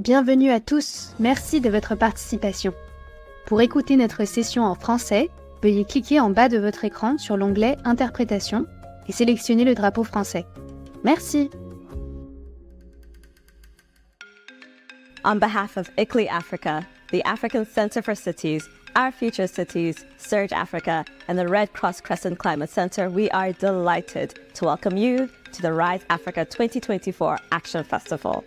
Bienvenue à tous, merci de votre participation. Pour écouter notre session en français, veuillez cliquer en bas de votre écran sur l'onglet « Interprétation » et sélectionner le drapeau français. Merci. On behalf of ICLEI Africa, the African Center for Cities, Our Future Cities, Surge Africa, and the Red Cross Crescent Climate Center, we are delighted to welcome you to the Rise Africa 2024 Action Festival.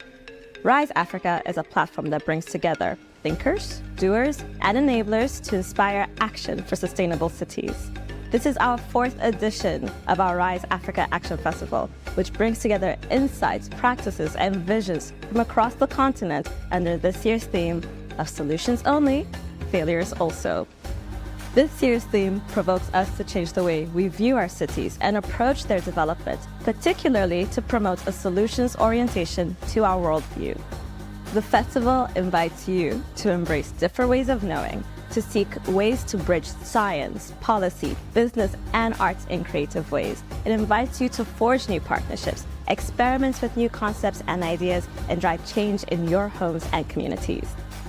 Rise Africa is a platform that brings together thinkers, doers, and enablers to inspire action for sustainable cities. This is our 4th edition of our Rise Africa Action Festival, which brings together insights, practices, and visions from across the continent under this year's theme of Solutions Only, Failures Also. This year's theme provokes us to change the way we view our cities and approach their development, particularly to promote a solutions orientation to our worldview. The festival invites you to embrace different ways of knowing, to seek ways to bridge science, policy, business, and arts in creative ways. It invites you to forge new partnerships, experiment with new concepts and ideas, and drive change in your homes and communities.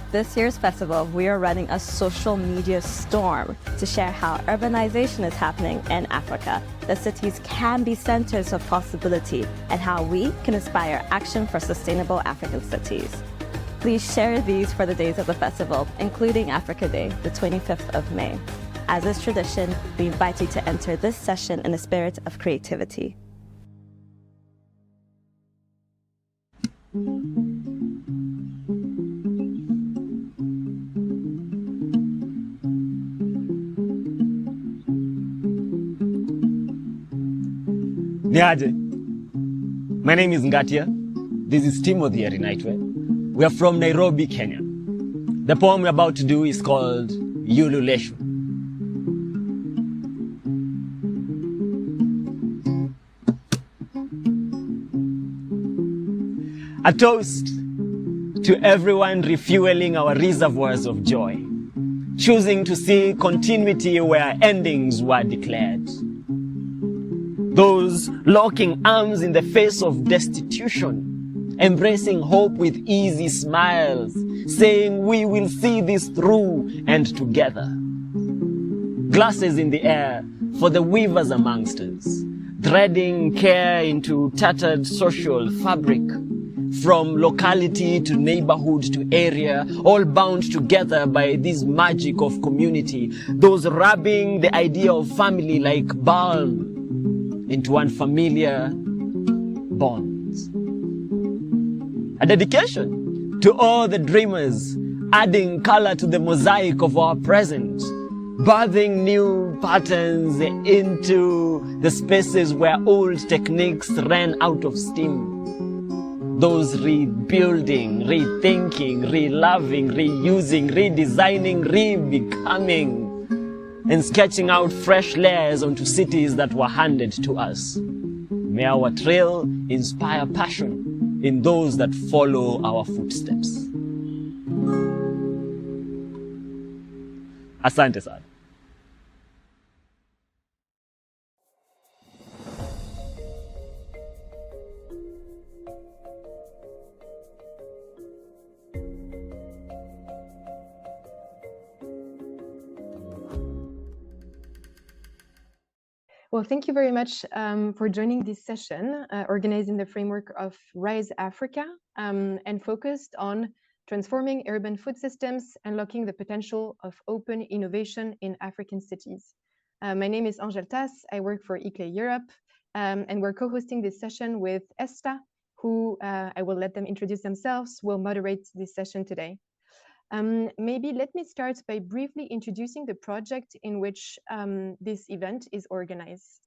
This year's festival, we are running a social media storm to share how urbanization is happening in Africa, that cities can be centers of possibility, and how we can inspire action for sustainable African cities. Please share these for the days of the festival, including Africa Day, the 25th of May. As is tradition, we invite you to enter this session in a spirit of creativity. Niaje. My name is Ngatia. This is Timothy Erinaitwe. We are from Nairobi, Kenya. The poem we're about to do is called Ululeshu. A toast to everyone refueling our reservoirs of joy, choosing to see continuity where endings were declared. Those locking arms in the face of destitution, embracing hope with easy smiles, saying we will see this through and together. Glasses in the air for the weavers amongst us, threading care into tattered social fabric, from locality to neighborhood to area, all bound together by this magic of community, those rubbing the idea of family like balm into unfamiliar bonds. A dedication to all the dreamers, adding color to the mosaic of our present, birthing new patterns into the spaces where old techniques ran out of steam. Those rebuilding, rethinking, reloving, reusing, redesigning, rebecoming, and sketching out fresh layers onto cities that were handed to us. May our trail inspire passion in those that follow our footsteps. Asante sana. Well, thank you very much for joining this session, organized in the framework of Rise Africa and focused on transforming urban food systems, unlocking the potential of open innovation in African cities. My name is Angèle Tas. I work for ICLEI Europe, and we're co-hosting this session with EStà, who I will let them introduce themselves, will moderate this session today. Maybe let me start by briefly introducing the project in which this event is organized.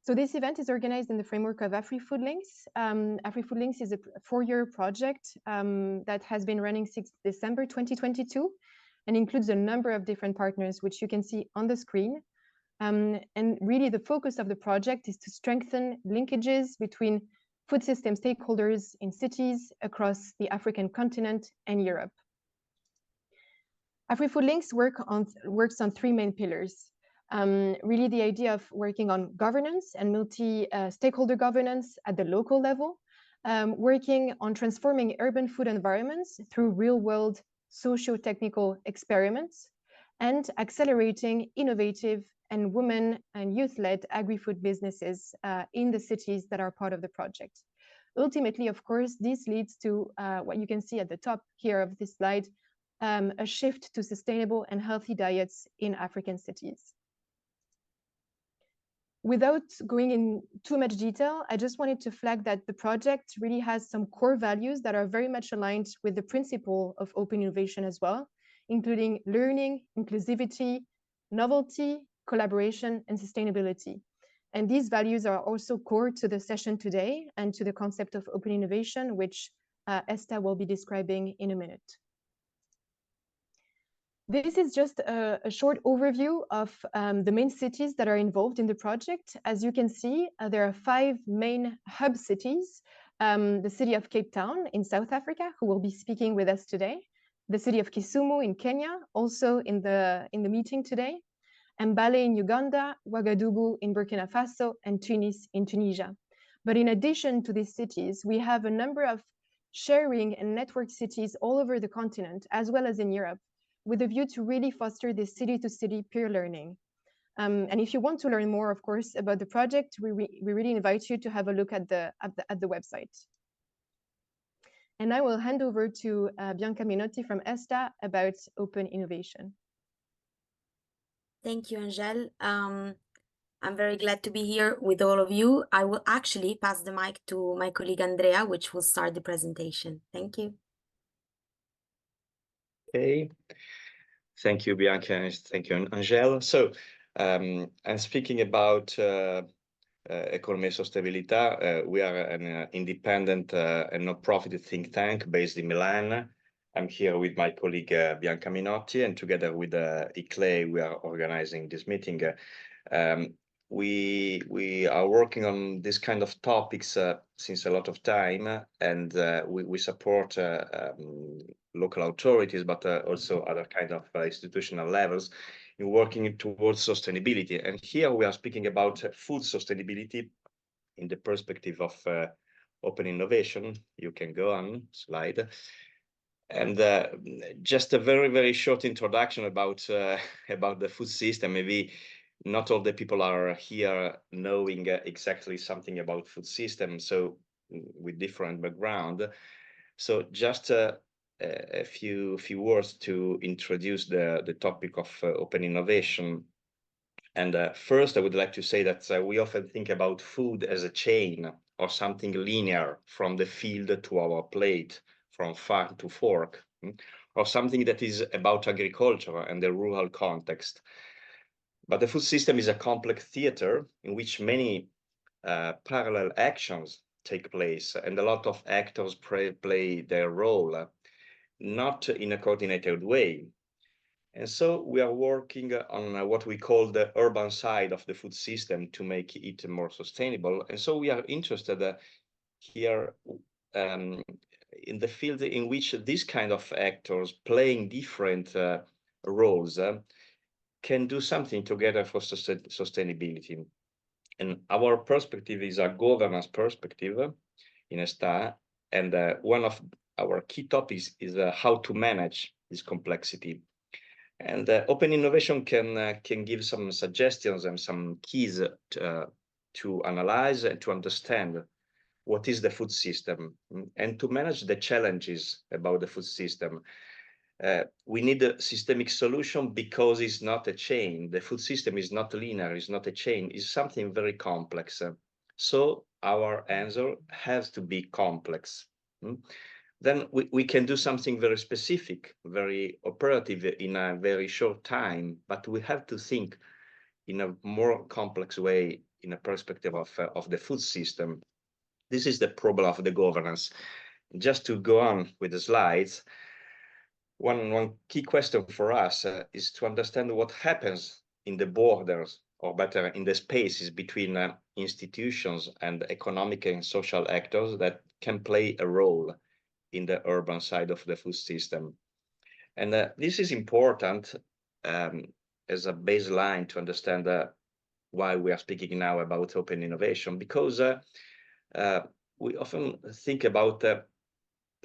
So this event is organized in the framework of AfriFOODlinks. AfriFOODlinks is a 4-year project that has been running since December 2022 and includes a number of different partners, which you can see on the screen. And really the focus of the project is to strengthen linkages between food system stakeholders in cities across the African continent and Europe. AfriFOODlinks works on 3 main pillars. Really the idea of working on governance and multi-stakeholder governance at the local level, working on transforming urban food environments through real-world socio-technical experiments, and accelerating innovative and women and youth-led agri-food businesses in the cities that are part of the project. Ultimately, of course, this leads to what you can see at the top here of this slide, a shift to sustainable and healthy diets in African cities. Without going in too much detail, I just wanted to flag that the project really has some core values that are very much aligned with the principle of open innovation as well, including learning, inclusivity, novelty, collaboration, and sustainability. And these values are also core to the session today and to the concept of open innovation, which EStà will be describing in a minute. This is just a short overview of the main cities that are involved in the project. As you can see, there are 5 main hub cities. The city of Cape Town in South Africa, who will be speaking with us today. The city of Kisumu in Kenya, also in the meeting today. Mbale in Uganda, Ouagadougou in Burkina Faso, and Tunis in Tunisia. But in addition to these cities, we have a number of sharing and network cities all over the continent, as well as in Europe, with a view to really foster this city-to-city peer learning. And if you want to learn more, of course, about the project, we really invite you to have a look at the website. And I will hand over to Bianca Minotti from EStà about open innovation. Thank you, Angèle. I'm very glad to be here with all of you. I will actually pass the mic to my colleague Andrea, which will start the presentation. Thank you. Okay. Thank you, Bianca, and thank you, Angèle. So I'm speaking about Economia e Sostenibilità. We are an independent and non-profit think tank based in Milan. I'm here with my colleague Bianca Minotti, and together with ICLEI, we are organizing this meeting. We are working on this kind of topics since a lot of time, and we support local authorities, but also other kind of institutional levels in working towards sustainability. And here we are speaking about food sustainability in the perspective of open innovation. You can go on slide. And just a very, very short introduction about the food system. Maybe not all the people are here knowing exactly something about food system, so with different background. So just a few words to introduce the topic of open innovation. And first, I would like to say that we often think about food as a chain or something linear from the field to our plate, from farm to fork, or something that is about agriculture and the rural context. But the food system is a complex theater in which many parallel actions take place, and a lot of actors play their role, not in a coordinated way. And so we are working on what we call the urban side of the food system to make it more sustainable. And so we are interested here in the field in which these kind of actors playing different roles can do something together for sustainability. And our perspective is a governance perspective in EStà, and one of our key topics is how to manage this complexity. And open innovation can give some suggestions and some keys to analyze and to understand what is the food system and to manage the challenges about the food system. We need a systemic solution because it's not a chain. The food system is not linear, it's not a chain, it's something very complex. So our answer has to be complex. Then we can do something very specific, very operative in a very short time, but we have to think in a more complex way in a perspective of the food system. This is the problem of the governance. Just to go on with the slides, one key question for us is to understand what happens in the borders, or better, in the spaces between institutions and economic and social actors that can play a role in the urban side of the food system. And this is important as a baseline to understand why we are speaking now about open innovation, because we often think about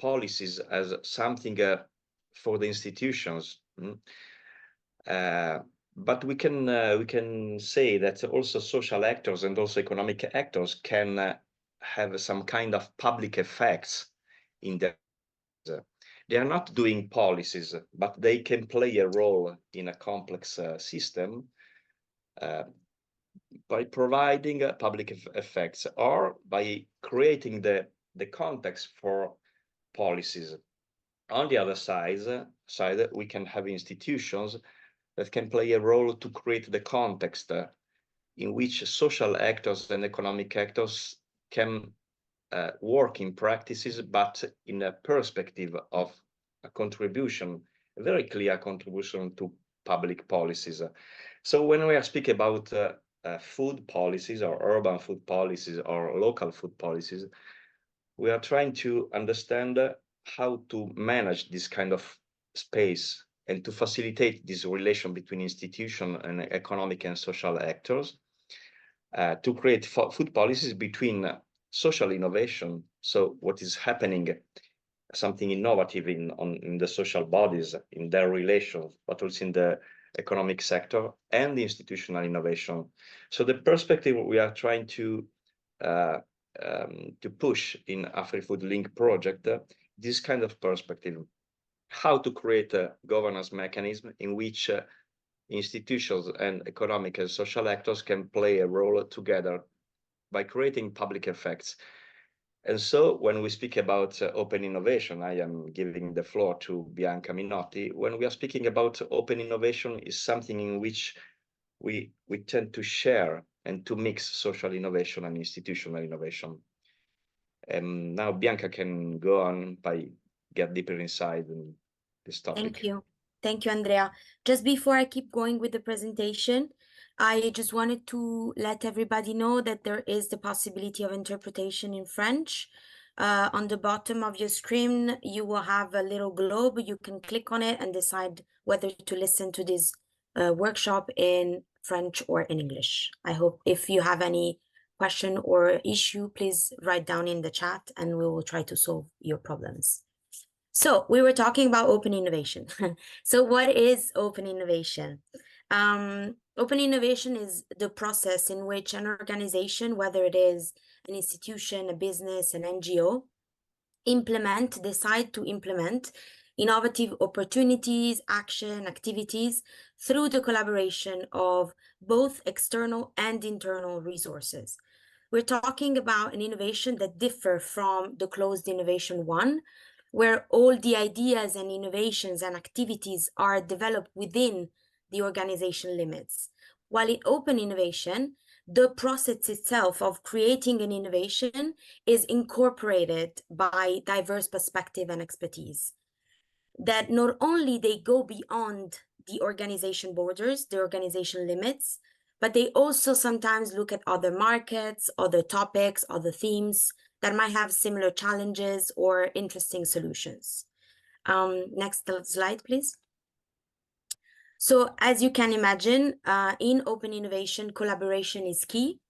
policies as something for the institutions. But we can say that also social actors and also economic actors can have some kind of public effects in the. They are not doing policies, but they can play a role in a complex system by providing public effects or by creating the context for policies. On the other side, we can have institutions that can play a role to create the context in which social actors and economic actors can work in practices, but in a perspective of a contribution, a very clear contribution to public policies. So when we are speaking about food policies or urban food policies or local food policies, we are trying to understand how to manage this kind of space and to facilitate this relation between institution and economic and social actors, to create food policies between social innovation, so what is happening, something innovative in the social bodies, in their relations, but also in the economic sector, and the institutional innovation. So the perspective we are trying to push in AfriFOODlink project, this kind of perspective, how to create a governance mechanism in which institutions and economic and social actors can play a role together by creating public effects. And so when we speak about open innovation, I am giving the floor to Bianca Minotti. When we are speaking about open innovation, is something in which we tend to share and to mix social innovation and institutional innovation. And now Bianca can go on by get deeper inside in this topic. Thank you. Thank you, Andrea. Just before I keep going with the presentation, I just wanted to let everybody know that there is the possibility of interpretation in French. On the bottom of your screen, you will have a little globe. You can click on it and decide whether to listen to this workshop in French or in English. I hope if you have any question or issue, please write down in the chat and we will try to solve your problems. So we were talking about open innovation. So what is open innovation? Open innovation is the process in which an organization, whether it is an institution, a business, an NGO, decide to implement innovative opportunities, action, activities through the collaboration of both external and internal resources. We're talking about an innovation that differs from the closed innovation one, where all the ideas and innovations and activities are developed within the organization limits. While in open innovation, the process itself of creating an innovation is incorporated by diverse perspective and expertise. That not only they go beyond the organization borders, the organization limits, but they also sometimes look at other markets, other topics, other themes that might have similar challenges or interesting solutions. Next slide, please. So as you can imagine, in open innovation, collaboration is key.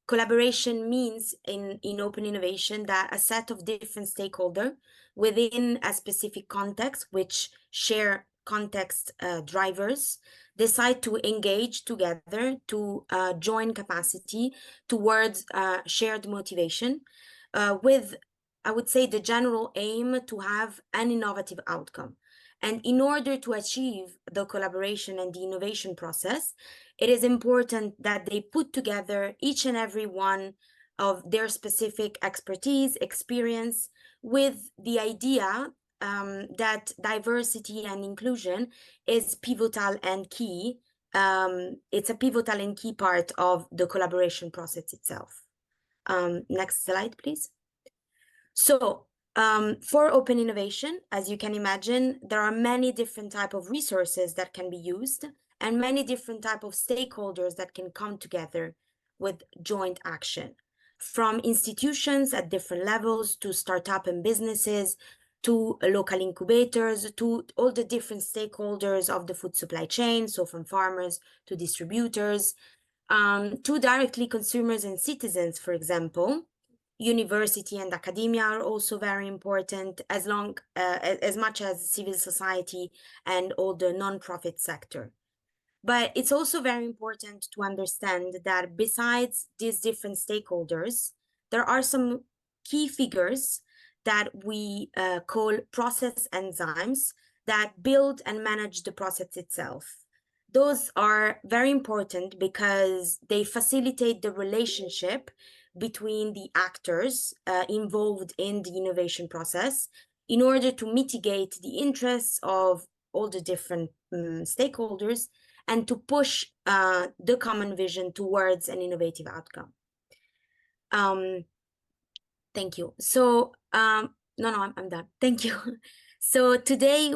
Collaboration means in open innovation that a set of different stakeholders within a specific context, which share context drivers, decide to engage together to join capacity towards shared motivation with, I would say, the general aim to have an innovative outcome. And in order to achieve the collaboration and the innovation process, it is important that they put together each and every one of their specific expertise, experience, with the idea that diversity and inclusion is pivotal and key. It's a pivotal and key part of the collaboration process itself. Next slide, please. So for open innovation, as you can imagine, there are many different types of resources that can be used and many different types of stakeholders that can come together with joint action, from institutions at different levels to startup and businesses, to local incubators, to all the different stakeholders of the food supply chain, so from farmers to distributors, to directly consumers and citizens, for example, University and academia are also very important, as much as civil society and all the non-profit sector. But it's also very important to understand that besides these different stakeholders, there are some key figures that we call process enzymes that build and manage the process itself. Those are very important because they facilitate the relationship between the actors involved in the innovation process in order to mitigate the interests of all the different stakeholders and to push the common vision towards an innovative outcome. Thank you. So, no, I'm done. Thank you. So today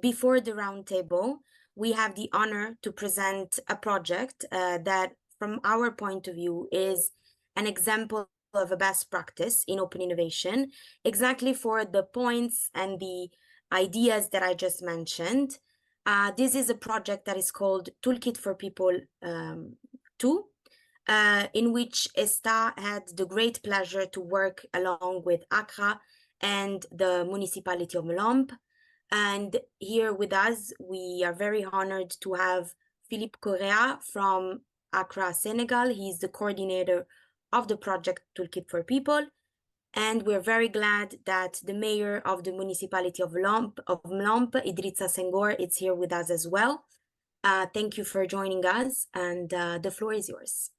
before the roundtable, we have the honor to present a project that from our point of view is an example of a best practice in open innovation, exactly for the points and the ideas that I just mentioned. This is a project that is called Toolkit for People 2, in which EStà had the great pleasure to work along with Accra and the municipality of Mlomp. And here with us, we are very honored to have Philippe Correa from Accra, Senegal. He's the coordinator of the project Toolkit for People. And we're very glad that the mayor of the municipality of Mlomp, Idrissa Senghor, is here with us as well. Thank you for joining us, and the floor is yours.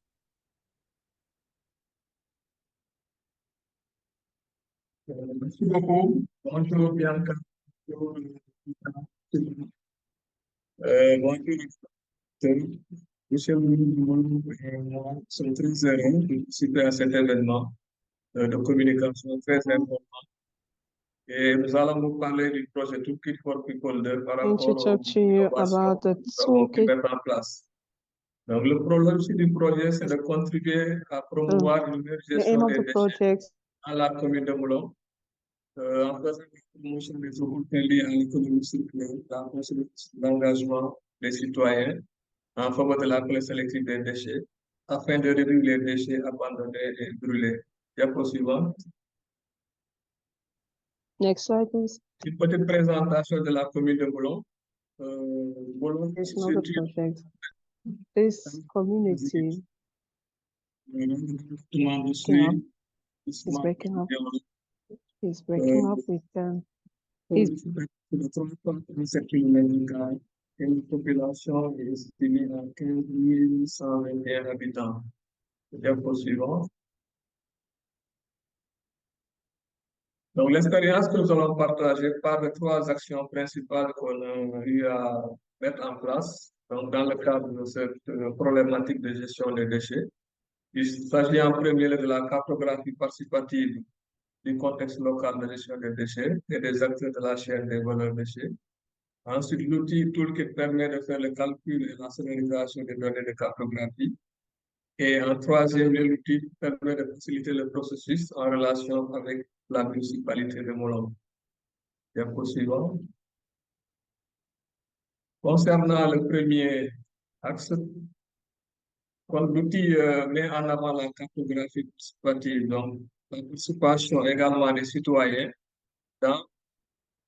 Merci beaucoup. Bonjour Bianca. Bonjour. Monsieur le ministre et moi sommes très heureux de participer à cet événement de communication très important. Et nous allons vous parler du projet Toolkit for People 2 par rapport aux talk to you about the qui toolkit. mettre en place. Donc, le problème aussi du projet, c'est de contribuer à promouvoir une meilleure The aim gestion of des the déchets project à la commune de Moulon. En faisant la promotion des opportunités liées à l'économie circulaire, la consolidation de l'engagement des citoyens en faveur de la collecte sélective des déchets, afin de réduire les déchets abandonnés et brûlés. Diapo suivante. Next slide, please. Une petite présentation de la commune de Moulon. Moulon There's another project. This community is breaking up with them. Une population est estimée à 15 121 habitants. Diapo suivant. Donc, l'expérience que nous allons partager part de 3 actions principales qu'on a eu à mettre en place donc, dans le cadre de cette problématique de gestion des déchets. Il s'agit en premier lieu de la cartographie participative du contexte local de gestion des déchets et des acteurs de la chaîne des valeurs déchets. Ensuite, l'outil Toolkit permet de faire le calcul et la scénarisation des données de cartographie. Et en troisième lieu, l'outil permet de faciliter le processus en relation avec la municipalité de Moulombe. Diapo suivant. Concernant le premier axe, l'outil met en avant la cartographie participative, donc la participation également des citoyens dans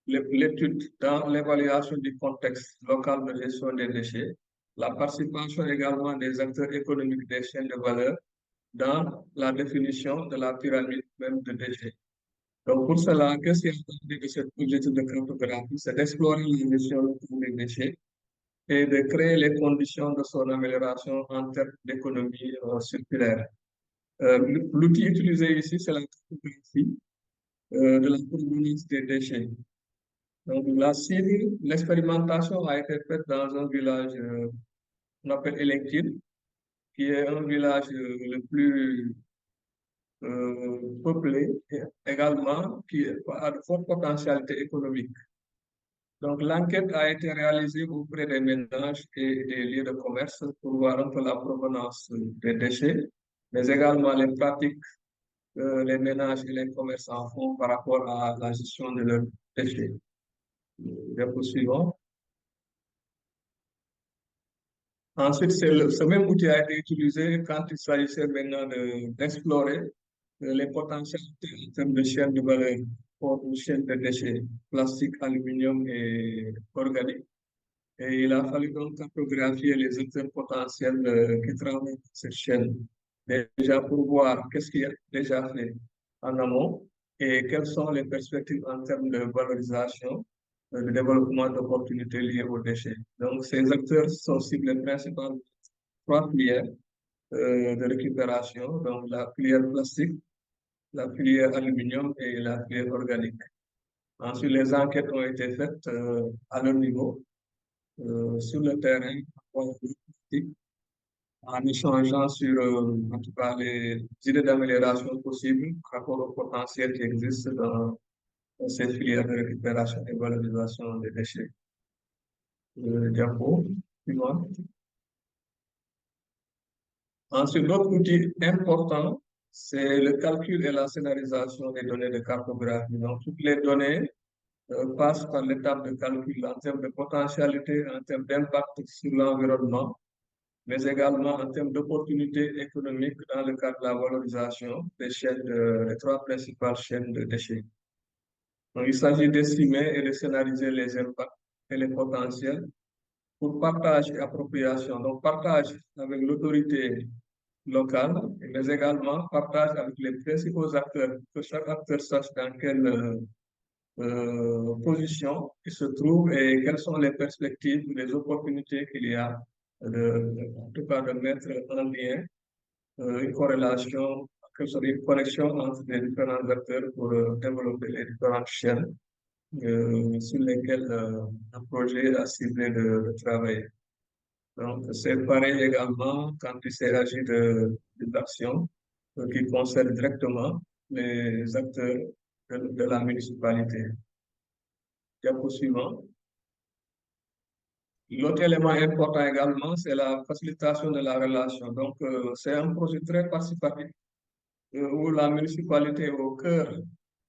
l'étude, dans l'évaluation du contexte local de gestion des déchets, la participation également des acteurs économiques des chaînes de valeur dans la définition de la pyramide même de déchets. Donc, pour cela, qu'est-ce qui est attendu de cet objectif de cartographie? C'est d'explorer la gestion locale des déchets et de créer les conditions de son amélioration en termes d'économie circulaire. L'outil utilisé ici, c'est la cartographie de la provenance des déchets. Donc, la cible, l'expérimentation a été faite dans un village qu'on appelle Elenkil, qui est un village le plus peuplé et également qui a de fortes potentialités économiques. Donc, l'enquête a été réalisée auprès des ménages et des lieux de commerce pour voir un peu la provenance des déchets, mais également les pratiques que les ménages et les commerçants font par rapport à la gestion de leurs déchets. Diapo suivant. Ensuite, ce même outil a été utilisé quand il s'agissait maintenant d'explorer les potentialités en termes de chaîne de valeur pour une chaîne de déchets plastique, aluminium et organique. Et il a fallu donc cartographier les acteurs potentiels qui travaillent dans cette chaîne, déjà pour voir qu'est-ce qui est déjà fait en amont et quelles sont les perspectives en termes de valorisation, de développement d'opportunités liées aux déchets. Donc, ces acteurs sont ciblés principalement trois filières de récupération, donc la filière plastique, la filière aluminium et la filière organique. Ensuite, les enquêtes ont été faites à leur niveau, sur le terrain, en échangeant sur, en tout cas, les idées d'amélioration possibles par rapport au potentiel qui existe dans ces filières de récupération et valorisation des déchets. Diapo, suivant. Ensuite, l'autre outil important, c'est le calcul et la scénarisation des données de cartographie. Donc, toutes les données passent par l'étape de calcul en termes de potentialité, en termes d'impact sur l'environnement, mais également en termes d'opportunités économiques dans le cadre de la valorisation des chaînes des trois principales chaînes de déchets. Donc, il s'agit d'estimer et de scénariser les impacts et les potentiels pour partage et appropriation. Donc, partage avec l'autorité locale, mais également partage avec les principaux acteurs, que chaque acteur sache dans quelle position il se trouve et quelles sont les perspectives, les opportunités qu'il y a, en tout cas de mettre en lien une corrélation, une connexion entre les différents acteurs pour développer les différentes chaînes sur lesquelles le projet a ciblé de travailler. Donc, c'est pareil également quand il s'agit d'actions qui concernent directement les acteurs de la municipalité. Diapo suivant. L'autre élément important également, c'est la facilitation de la relation. Donc, c'est un projet très participatif où la municipalité est au cœur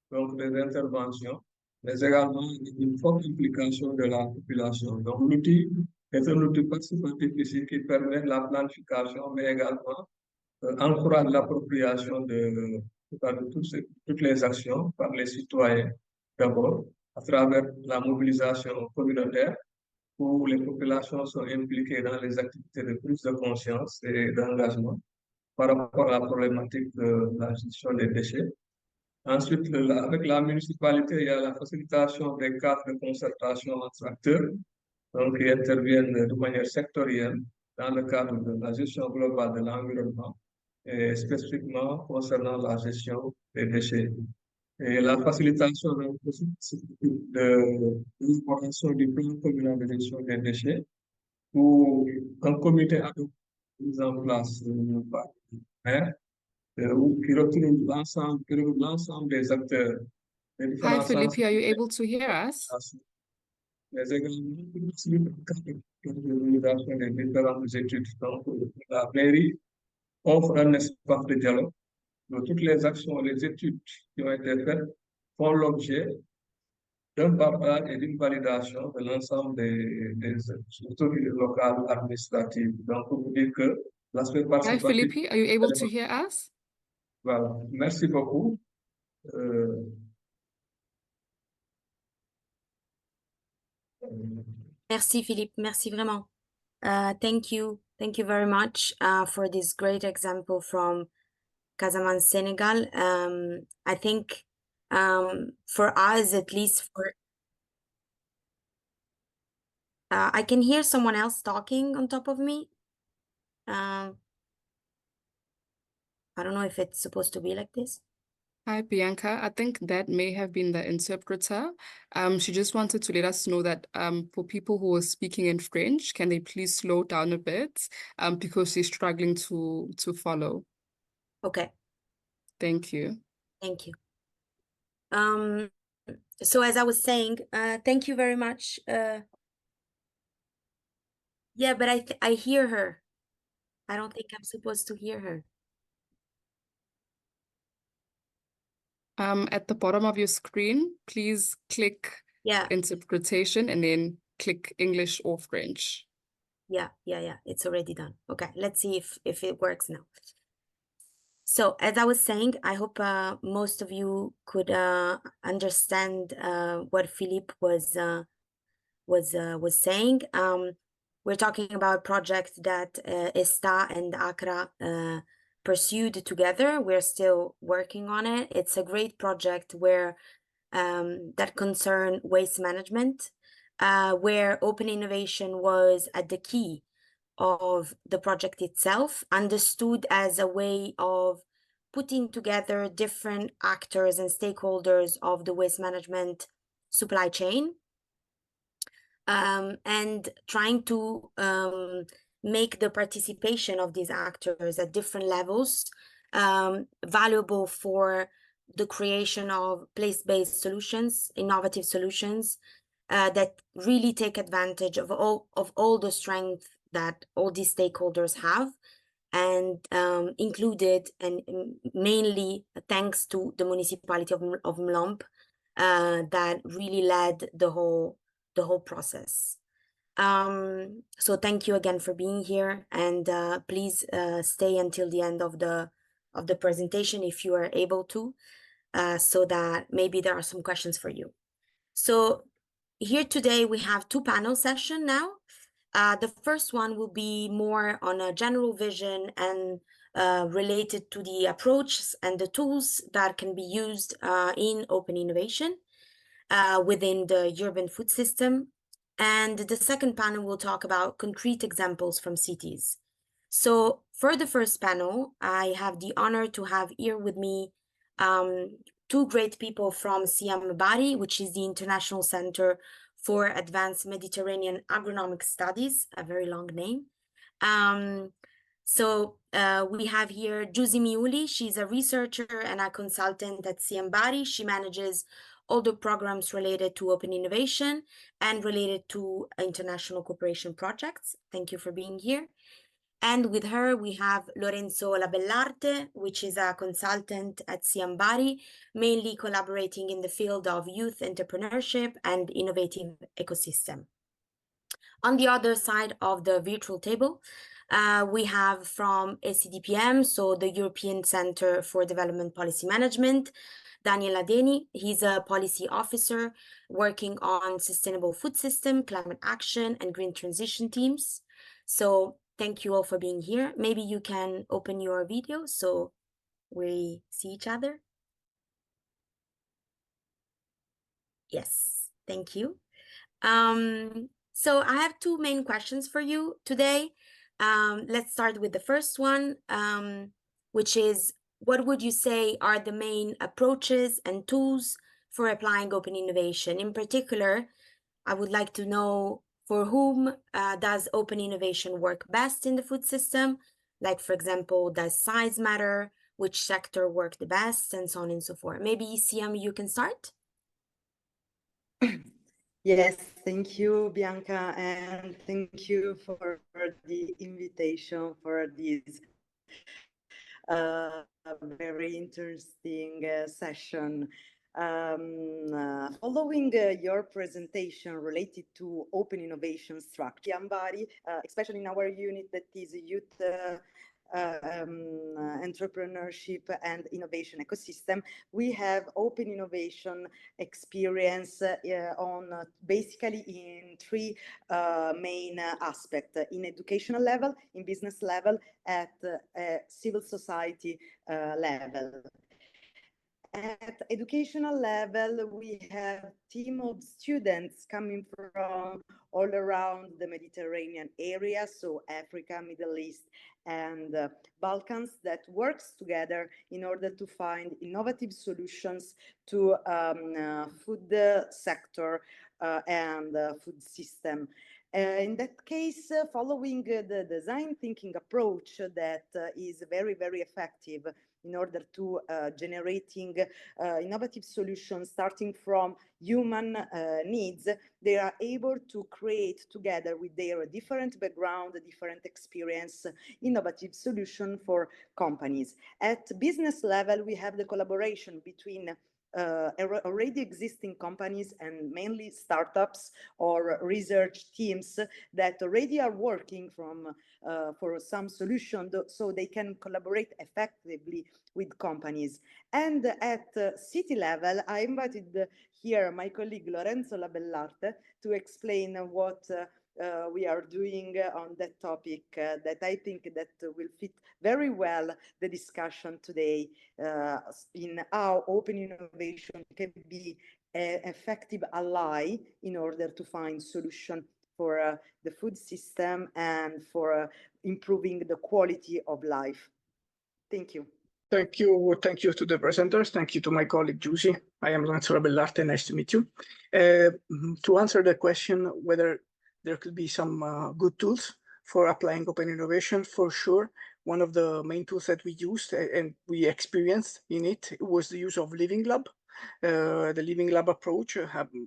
donc, des interventions, mais également une forte implication de la population. Donc, l'outil est un outil participatif ici qui permet la planification, mais également encourage l'appropriation de toutes les actions par les citoyens. D'abord, à travers la mobilisation communautaire, où les populations sont impliquées dans les activités de prise de conscience et d'engagement par rapport à la problématique de la gestion des déchets. Ensuite, avec la municipalité, il y a la facilitation des cadres de concertation entre acteurs, donc qui interviennent de manière sectorielle dans le cadre de la gestion globale de l'environnement et spécifiquement concernant la gestion des déchets. Et la facilitation de l'élaboration du plan communal de gestion des déchets où un comité a été mis en place par le maire qui retrouve l'ensemble des acteurs. Hi, Philippe, are you able to hear us? Mais également l'organisation des différentes études. Donc, la mairie offre un espace de dialogue. Donc, toutes les actions, les études qui ont été faites font l'objet d'un partage et d'une validation de l'ensemble des autorités locales administratives. Donc, pour vous dire que l'aspect participatif... Hi, Philippe, are you able to hear us? Voilà, merci beaucoup. Merci, Philippe. Merci vraiment. Thank you very much for this great example from Casamance, Senegal. I think for us, at least I can hear someone else talking on top of me. I don't know if it's supposed to be like this. Hi, Bianca. I think that may have been the interpreter. She just wanted to let us know that for people who are speaking in French, can they please slow down a bit because she's struggling to follow. Okay. Thank you. Thank you. So as I was saying, thank you very much. Yeah, but I hear her. I don't think I'm supposed to hear her. At the bottom of your screen, please click interpretation and then click English or French. Yeah. It's already done. Okay, let's see if it works now. So as I was saying, I hope most of you could understand what Philippe was saying. We're talking about a project that EStà and ACRA pursued together. We're still working on it. It's a great project where that concern waste management, where open innovation was at the key of the project itself, understood as a way of putting together different actors and stakeholders of the waste management supply chain, and trying to make the participation of these actors at different levels valuable for the creation of place-based solutions, innovative solutions that really take advantage of all the strength that all these stakeholders have, and included and mainly thanks to the municipality of Mlomp that really led the whole process. So thank you again for being here, and please stay until the end of the presentation if you are able to, so that maybe there are some questions for you. So here today we have two panel sessions now. The first one will be more on a general vision and related to the approaches and the tools that can be used in open innovation within the urban food system. And the second panel will talk about concrete examples from cities. So for the first panel, I have the honor to have here with me two great people from CIAM-BARI, which is the International Center for Advanced Mediterranean Agronomic Studies, a very long name. So we have here Giusy Miuli. She's a researcher and a consultant at CIAM-BARI. She manages all the programs related to open innovation and related to international cooperation projects. Thank you for being here. And with her, we have Lorenzo Labellarte, which is a consultant at CIAM-BARI, mainly collaborating in the field of youth entrepreneurship and innovative ecosystem. On the other side of the virtual table, we have from ECDPM, so the European Center for Development Policy Management, Daniel Adeni. He's a policy officer working on sustainable food system, climate action, and green transition teams. So thank you all for being here. Maybe you can open your video so we see each other. Yes, thank you. So I have two main questions for you today. Let's start with the first one, which is, what would you say are the main approaches and tools for applying open innovation? In particular, I would like to know, for whom does open innovation work best in the food system? Like, for example, does size matter? Which sector work the best? And so on and so forth. Maybe, Siam, you can start? Yes, thank you, Bianca, and thank you for the invitation for this very interesting session. Following your presentation related to open innovation structure, CIAM-BARI, especially in our unit that is youth entrepreneurship and innovation ecosystem, we have open innovation experience on basically in three main aspects: in educational level, in business level, at civil society level. At educational level, we have a team of students coming from all around the Mediterranean area, so Africa, Middle East, and Balkans, that works together in order to find innovative solutions to food sector and food system. In that case, following the design thinking approach that is very, very effective in order to generating innovative solutions starting from human needs, they are able to create together with their different background, different experience, innovative solution for companies. At business level, we have the collaboration between already existing companies and mainly startups or research teams that already are working for some solution so they can collaborate effectively with companies. And at city level, I invited here my colleague Lorenzo Labellarte to explain what we are doing on that topic that I think that will fit very well the discussion today in how open innovation can be an effective ally in order to find solution for the food system and for improving the quality of life. Thank you. Thank you to the presenters. Thank you to my colleague Giusy. I am Lorenzo Labellarte. Nice to meet you. To answer the question whether there could be some good tools for applying open innovation, for sure. One of the main tools that we used and we experienced in it was the use of Living Lab. The Living Lab approach,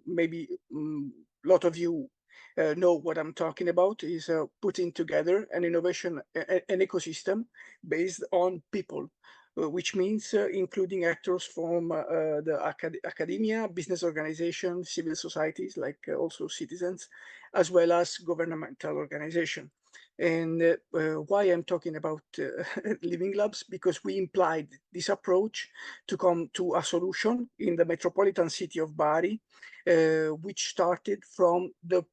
maybe a lot of you know what I'm talking about, is putting together an innovation, an ecosystem based on people. Which means including actors from the academia, business organizations, civil societies, like also citizens, as well as governmental organizations. And why I'm talking about Living Labs, because we implied this approach to come to a solution in the metropolitan city of Bari, which started from the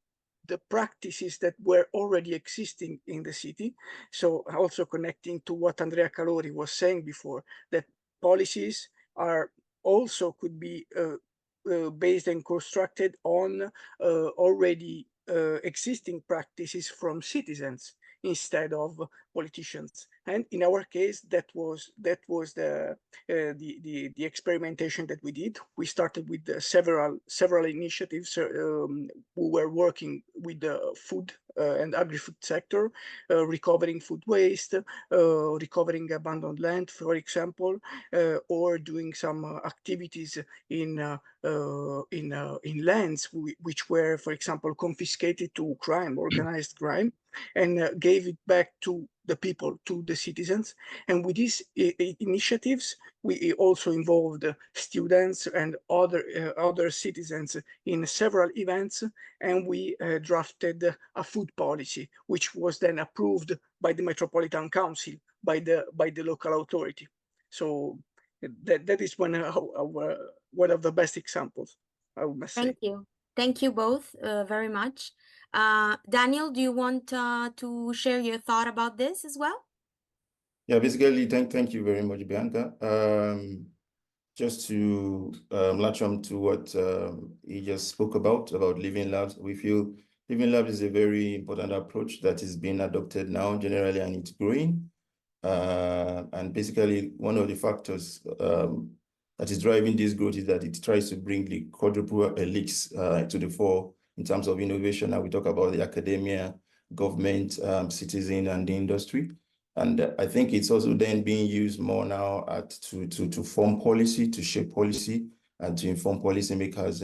practices that were already existing in the city. So also connecting to what Andrea Calori was saying before, that policies are also could be based and constructed on already existing practices from citizens instead of politicians. And in our case, that was the experimentation that we did. We started with several initiatives. We were working with the food and agri-food sector, recovering food waste, recovering abandoned land, for example, or doing some activities in lands which were, for example, confiscated to organized crime, and gave it back to the people, to the citizens. And with these initiatives, we also involved students and other citizens in several events, and we drafted a food policy, which was then approved by the Metropolitan Council, by the local authority. So that is one of the best examples, I must say. Thank you both very much. Daniel, do you want to share your thought about this as well? Yeah, basically, thank you very much, Bianca. Just to latch on to what he just spoke about Living Labs, we feel Living Labs is a very important approach that is being adopted now generally, and it's growing. And basically, one of the factors that is driving this growth is that it tries to bring the quadruple helix to the fore in terms of innovation. And we talk about the academia, government, citizen, and the industry. And I think it's also then being used more now to form policy, to shape policy, and to inform policymakers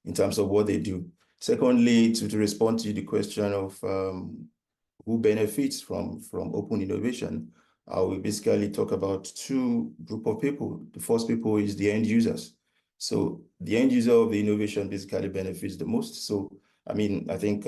in terms of what they do. Secondly, to respond to the question of who benefits from open innovation, I will basically talk about two groups of people. The first people is the end users. So the end user of the innovation basically benefits the most. So, I mean, I think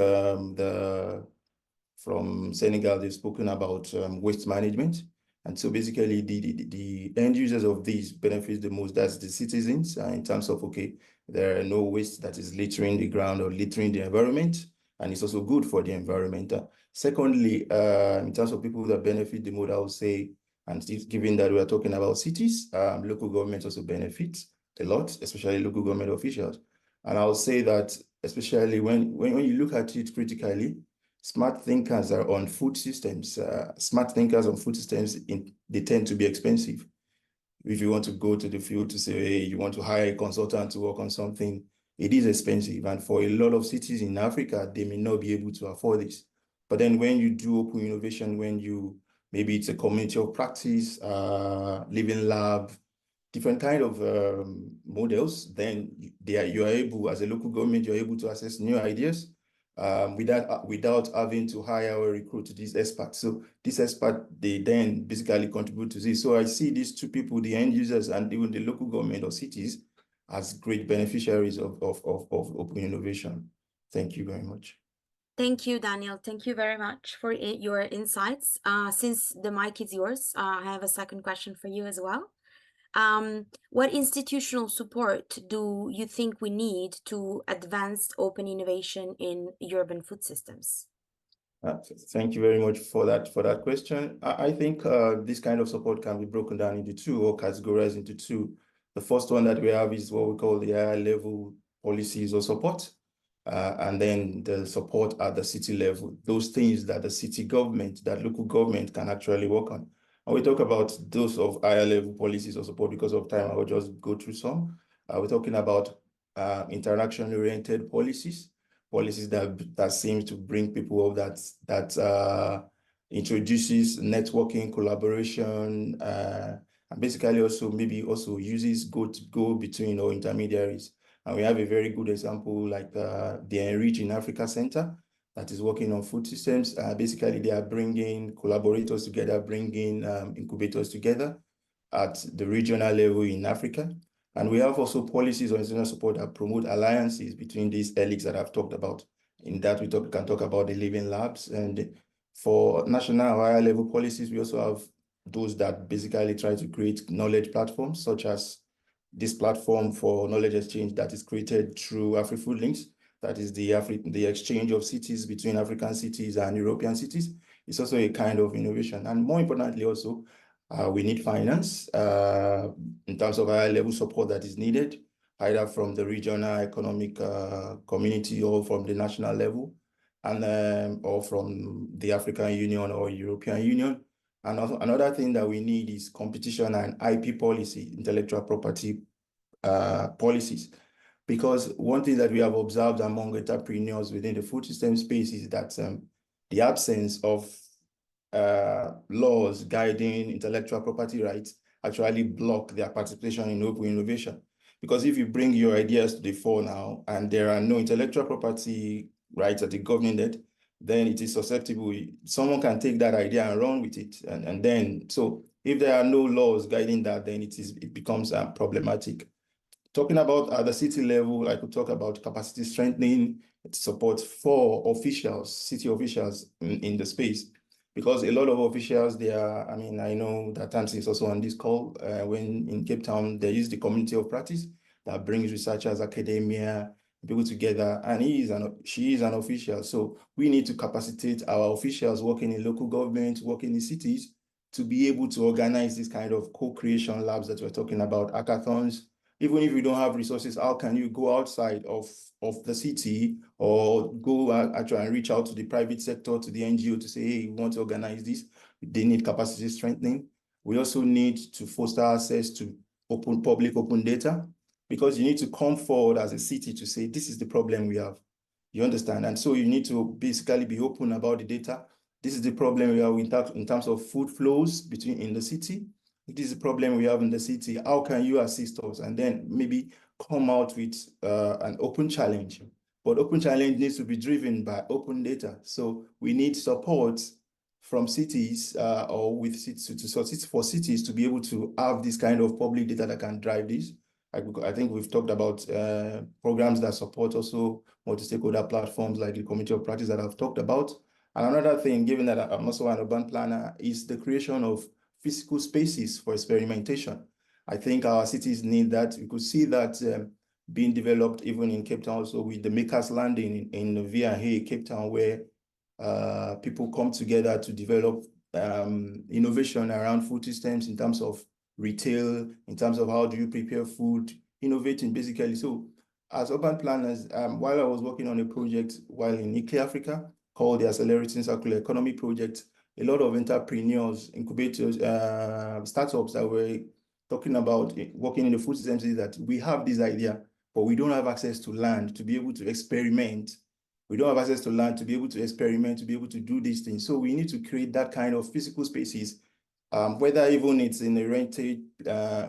from Senegal, they've spoken about waste management. And so basically the end users of these benefits the most, that's the citizens, in terms of, okay, there are no waste that is littering the ground or littering the environment, and it's also good for the environment. Secondly, in terms of people that benefit the most, I would say, and given that we are talking about cities, local governments also benefit a lot, especially local government officials. And I would say that especially when you look at it critically, smart thinkers are on food systems. Smart thinkers on food systems, they tend to be expensive. If you want to go to the field to say, hey, you want to hire a consultant to work on something, it is expensive. And for a lot of cities in Africa, they may not be able to afford this. But then when you do open innovation, maybe it's a community of practice, living lab, different kind of models, then you are able, as a local government, you're able to access new ideas. without having to hire or recruit these experts. So these experts, they then basically contribute to this. So I see these two people, the end users and even the local government or cities, as great beneficiaries of open innovation. Thank you very much. Thank you, Daniel. Thank you very much for your insights. Since the mic is yours, I have a second question for you as well. What institutional support do you think we need to advance open innovation in urban food systems? Thank you very much for that question. I think this kind of support can be broken down into two or categorized into two. The first one that we have is what we call the higher level policies or support. And then the support at the city level, those things that the city government, that local government can actually work on. And we talk about those of higher level policies or support. Because of time, I will just go through some. We're talking about interaction-oriented policies that seem to bring people up, that introduces networking, collaboration, and basically also maybe also uses go between or intermediaries. And we have a very good example like the Enrich in Africa Center that is working on food systems. Basically, they are bringing collaborators together, bringing incubators together at the regional level in Africa. And we have also policies or institutional support that promote alliances between these elites that I've talked about. In that, we can talk about the living labs. And for national higher level policies, we also have those that basically try to create knowledge platforms, such as this platform for knowledge exchange that is created through AfriFOODlinks. That is the exchange of cities between African cities and European cities. It's also a kind of innovation. And more importantly also, we need finance in terms of higher level support that is needed, either from the regional economic community or from the national level, and or from the African Union or European Union. And also another thing that we need is competition and IP policy, intellectual property policies. Because one thing that we have observed among entrepreneurs within the food system space is that the absence of laws guiding intellectual property rights actually block their participation in open innovation. Because if you bring your ideas to the fore now and there are no intellectual property rights at the government, then it is susceptible. Someone can take that idea and run with it. And then, so if there are no laws guiding that, then it becomes problematic. Talking about at the city level, I could talk about capacity strengthening, support for officials, city officials in the space. Because a lot of officials, they are, I mean, I know that Tamsin is also on this call, when in Cape Town, there is the community of practice that brings researchers, academia, people together, and she is an official. So we need to capacitate our officials working in local government, working in cities, to be able to organize this kind of co-creation labs that we're talking about, hackathons. Even if you don't have resources, how can you go outside of the city or go actually and reach out to the private sector, to the NGO to say, hey, we want to organize this. They need capacity strengthening. We also need to foster access to public open data, because you need to come forward as a city to say, this is the problem we have. You understand? And so you need to basically be open about the data. This is the problem we have in terms of food flows in the city. This is the problem we have in the city. How can you assist us? And then maybe come out with an open challenge. But open challenge needs to be driven by open data. So we need support from cities or with cities for cities to be able to have this kind of public data that can drive this. I think we've talked about programs that support also multi-stakeholder platforms like the community of practice that I've talked about. And another thing, given that I'm also an urban planner, is the creation of physical spaces for experimentation. I think our cities need that. We could see that being developed even in Cape Town also with the Makers Landing in Via, Cape Town, where people come together to develop innovation around food systems in terms of retail, in terms of how do you prepare food, innovating basically. So as urban planners, while I was working on a project while in ICLEI Africa called the Accelerating Circular Economy Project, a lot of entrepreneurs, incubators, startups that were talking about working in the food systems is that we have this idea, but we don't have access to land to be able to experiment. We don't have access to land to be able to experiment, to be able to do these things. So we need to create that kind of physical spaces, whether even it's in a rented,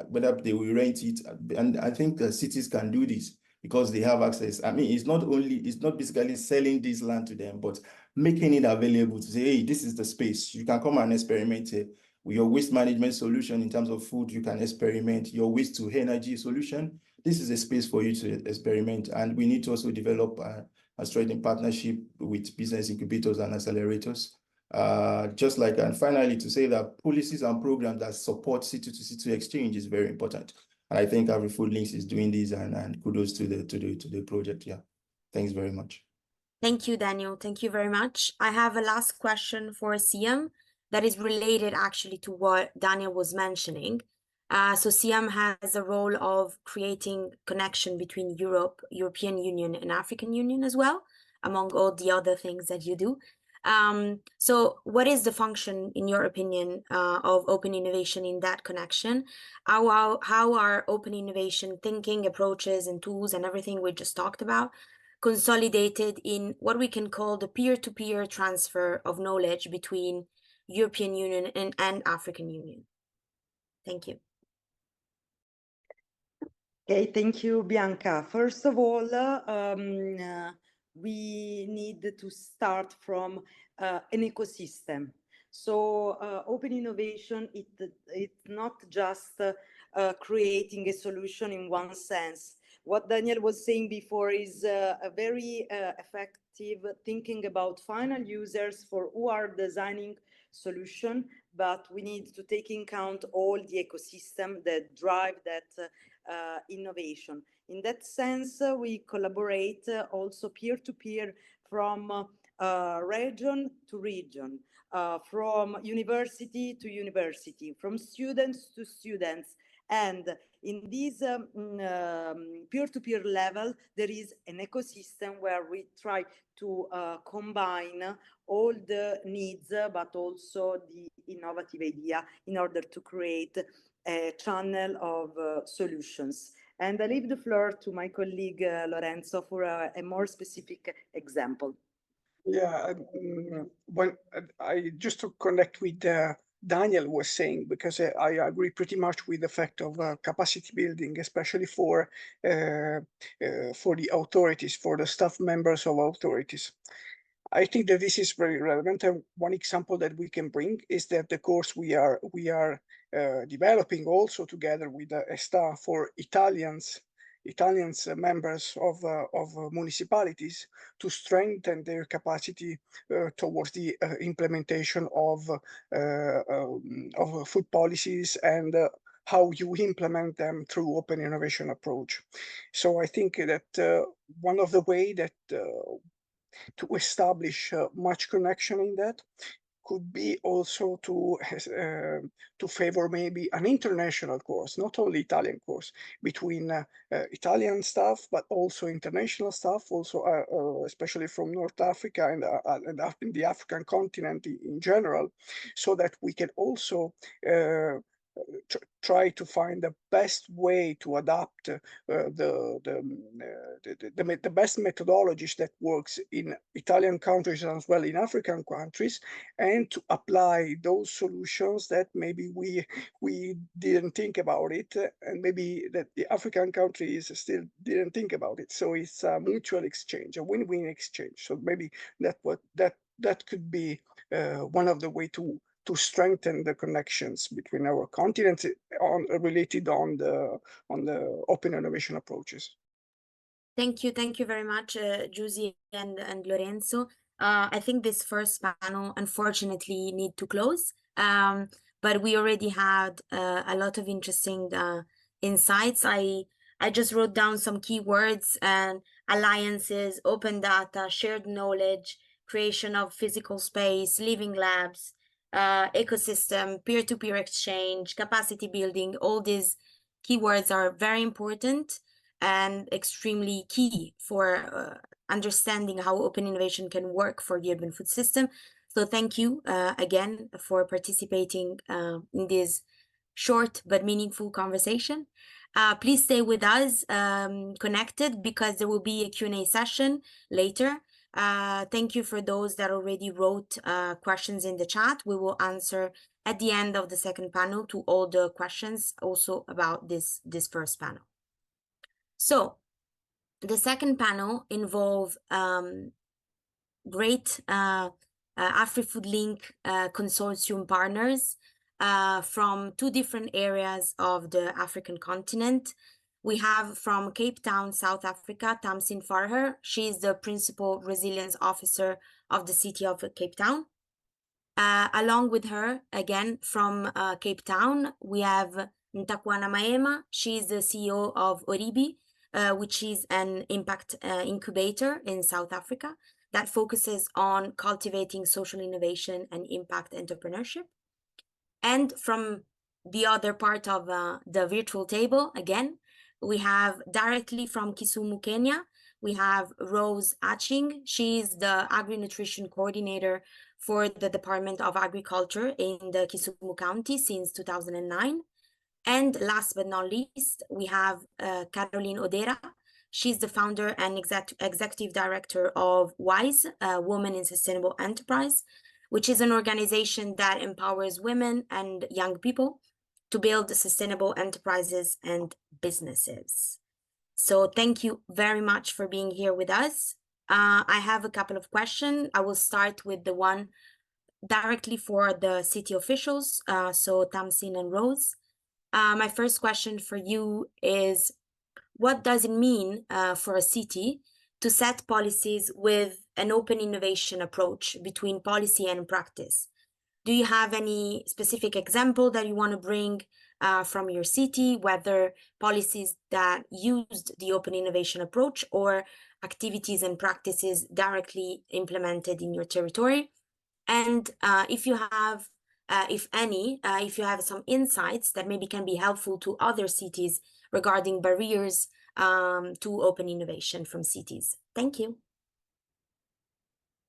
whether they will rent it. And I think the cities can do this. because they have access. I mean, it's not basically selling this land to them, but making it available to say, hey, this is the space. You can come and experiment here. With your waste management solution in terms of food, you can experiment. Your waste to energy solution, this is a space for you to experiment. And we need to also develop a strengthened partnership with business incubators and accelerators. And finally, to say that policies and programs that support C2C2 exchange is very important. And I think AfriFOODlinks is doing this, and kudos to the project. Yeah, thanks very much. Thank you, Daniel. Thank you very much. I have a last question for Siam that is related actually to what Daniel was mentioning. So Siam has a role of creating connection between European Union and African Union as well, among all the other things that you do. So what is the function, in your opinion, of open innovation in that connection? How are open innovation thinking, approaches, and tools and everything we just talked about consolidated in what we can call the peer-to-peer transfer of knowledge between European Union and African Union? Thank you. Okay, thank you, Bianca. First of all, we need to start from an ecosystem. So open innovation, it's not just creating a solution in one sense. What Daniel was saying before is a very effective thinking about final users for who are designing solution, but we need to take in account all the ecosystem that drive that innovation. In that sense, we collaborate also peer-to-peer from region to region, from university to university, from students to students. And in this peer-to-peer level, there is an ecosystem where we try to combine all the needs, but also the innovative idea in order to create a channel of solutions. And I leave the floor to my colleague Lorenzo for a more specific example. Yeah, just to connect with Daniel was saying, because I agree pretty much with the fact of capacity building, especially for the authorities, for the staff members of authorities. I think that this is very relevant. And one example that we can bring is that the course we are developing also together with EStà for Italians members of municipalities to strengthen their capacity towards the implementation of food policies and how you implement them through open innovation approach. So I think that one of the way that to establish much connection in that could be also to favor maybe an international course, not only Italian course, between Italian staff, but also international staff, also especially from North Africa and in the African continent in general, so that we can also try to find the best way to adapt the best methodologies that works in Italian countries as well in African countries, and to apply those solutions that maybe we didn't think about it, and maybe that the African countries still didn't think about it. So it's a mutual exchange, a win-win exchange. So maybe that could be one of the way to strengthen the connections between our continents related on the open innovation approaches. Thank you very much, Giusy and Lorenzo. I think this first panel, unfortunately, need to close, but we already had a lot of interesting insights. I just wrote down some keywords: and alliances, open data, shared knowledge, creation of physical space, living labs, ecosystem, peer-to-peer exchange, capacity building. All these keywords are very important and extremely key for understanding how open innovation can work for the urban food system. So thank you again for participating in this short but meaningful conversation. Please stay with us connected, because there will be a Q&A session later. Thank you for those that already wrote questions in the chat. We will answer at the end of the second panel to all the questions also about this first panel. So The second panel involve great AfriFOODlink consortium partners from 2 different areas of the African continent. We have from Cape Town, South Africa, Tamsin Farher. She is the Principal Resilience Officer of the city of Cape Town. Along with her, again, from Cape Town, we have Ntakwana Maema. She is the CEO of Oribi, which is an impact incubator in South Africa that focuses on cultivating social innovation and impact entrepreneurship. And from the other part of the virtual table, again, we have directly from Kisumu, Kenya, we have Rose Aching. She is the Agri-Nutrition Coordinator for the Department of Agriculture in the Kisumu County since 2009. And last but not least, we have Caroline Odera. She's the founder and executive director of WISE, Women in Sustainable Enterprise, which is an organization that empowers women and young people to build sustainable enterprises and businesses. So thank you very much for being here with us. I have a couple of questions. I will start with the one directly for the city officials, so Tamsin and Rose. My first question for you is, what does it mean for a city to set policies with an open innovation approach between policy and practice? Do you have any specific example that you want to bring from your city, whether policies that used the open innovation approach or activities and practices directly implemented in your territory? And if you have, if you have some insights that maybe can be helpful to other cities regarding barriers to open innovation from cities. Thank you.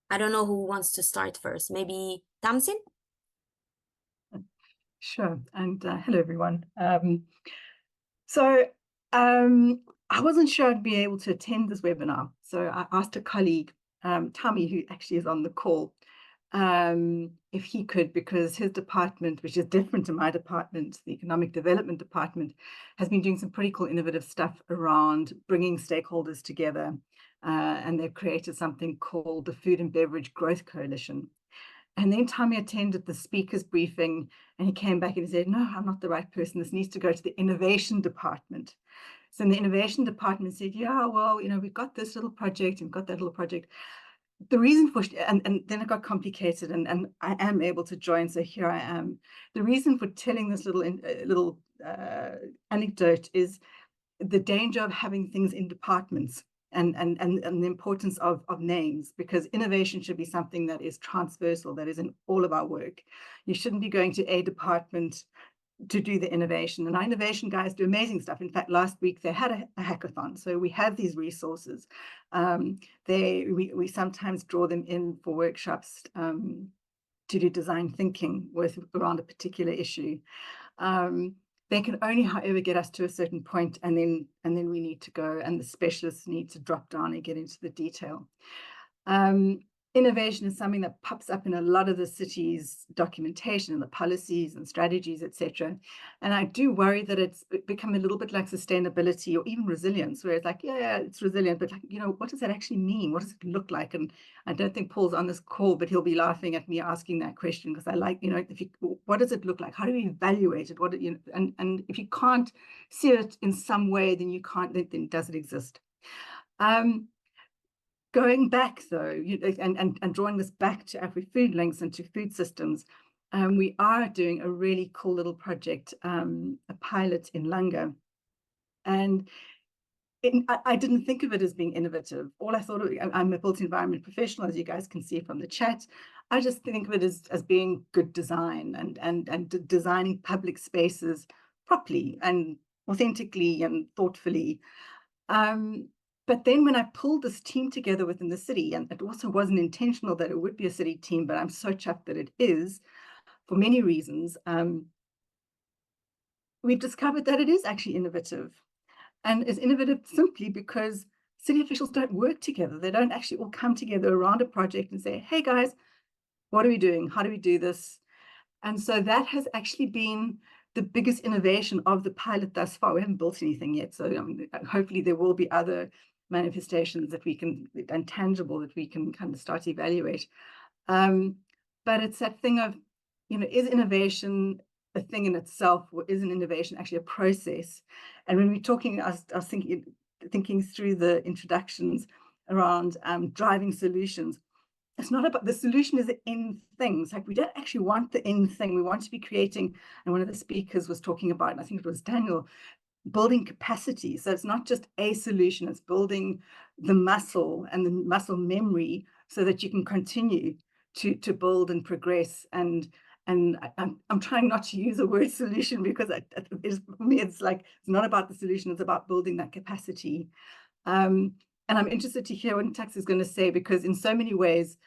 I don't know who wants to start first. Maybe Tamsin? Sure. And hello, everyone. I wasn't sure I'd be able to attend this webinar. So I asked a colleague, Tommy, who actually is on the call, if he could, because his department, which is different to my department, the Economic Development Department, has been doing some pretty cool innovative stuff around bringing stakeholders together. And they've created something called the Food and Beverage Growth Coalition. And then Tommy attended the speaker's briefing and he came back and he said, no, I'm not the right person. This needs to go to the innovation department. So in the innovation department said, yeah, well, we've got this little project and we've got that little project. The reason for, and then it got complicated and I am able to join. So here I am. The reason for telling this little anecdote is the danger of having things in departments. And the importance of names, because innovation should be something that is transversal, that is in all of our work. You shouldn't be going to a department to do the innovation. And our innovation guys do amazing stuff. In fact, last week they had a hackathon. So we have these resources. We sometimes draw them in for workshops to do design thinking around a particular issue. They can only, however, get us to a certain point, and then we need to go, and the specialists need to drop down and get into the detail. Innovation is something that pops up in a lot of the city's documentation and the policies and strategies, etc. And I do worry that it's become a little bit like sustainability or even resilience, where it's like, yeah, it's resilient, but like, what does that actually mean? What does it look like? And I don't think Paul's on this call, but he'll be laughing at me asking that question, because I like, what does it look like? How do we evaluate it? And if you can't see it in some way, then you can't, then does it exist? Going back though, and drawing this back to AfriFOODlinks and to food systems, we are doing a really cool little project, a pilot in Langa. And I didn't think of it as being innovative. All I thought I'm a built environment professional, as you guys can see from the chat. I just think of it as being good design and designing public spaces properly and authentically and thoughtfully. But then when I pulled this team together within the city, and it also wasn't intentional that it would be a city team, but I'm so chuffed that it is for many reasons, we've discovered that it is actually innovative. And it's innovative simply because city officials don't work together. They don't actually all come together around a project and say, hey guys, what are we doing? How do we do this? And so that has actually been the biggest innovation of the pilot thus far. We haven't built anything yet. So hopefully there will be other manifestations that we can, and tangible, that we can kind of start to evaluate. But it's that thing of, is innovation a thing in itself, or is an innovation actually a process? And when we're talking, I was thinking through the introductions around driving solutions. It's not about the solution is the end thing. It's like we don't actually want the end thing. We want to be creating, and one of the speakers was talking about, and I think it was Daniel, building capacity. So it's not just a solution, it's building the muscle and the muscle memory so that you can continue to build and progress. And I'm trying not to use the word solution, because for me, it's like, it's not about the solution, it's about building that capacity. And I'm interested to hear what Tax is going to say, because in so many ways,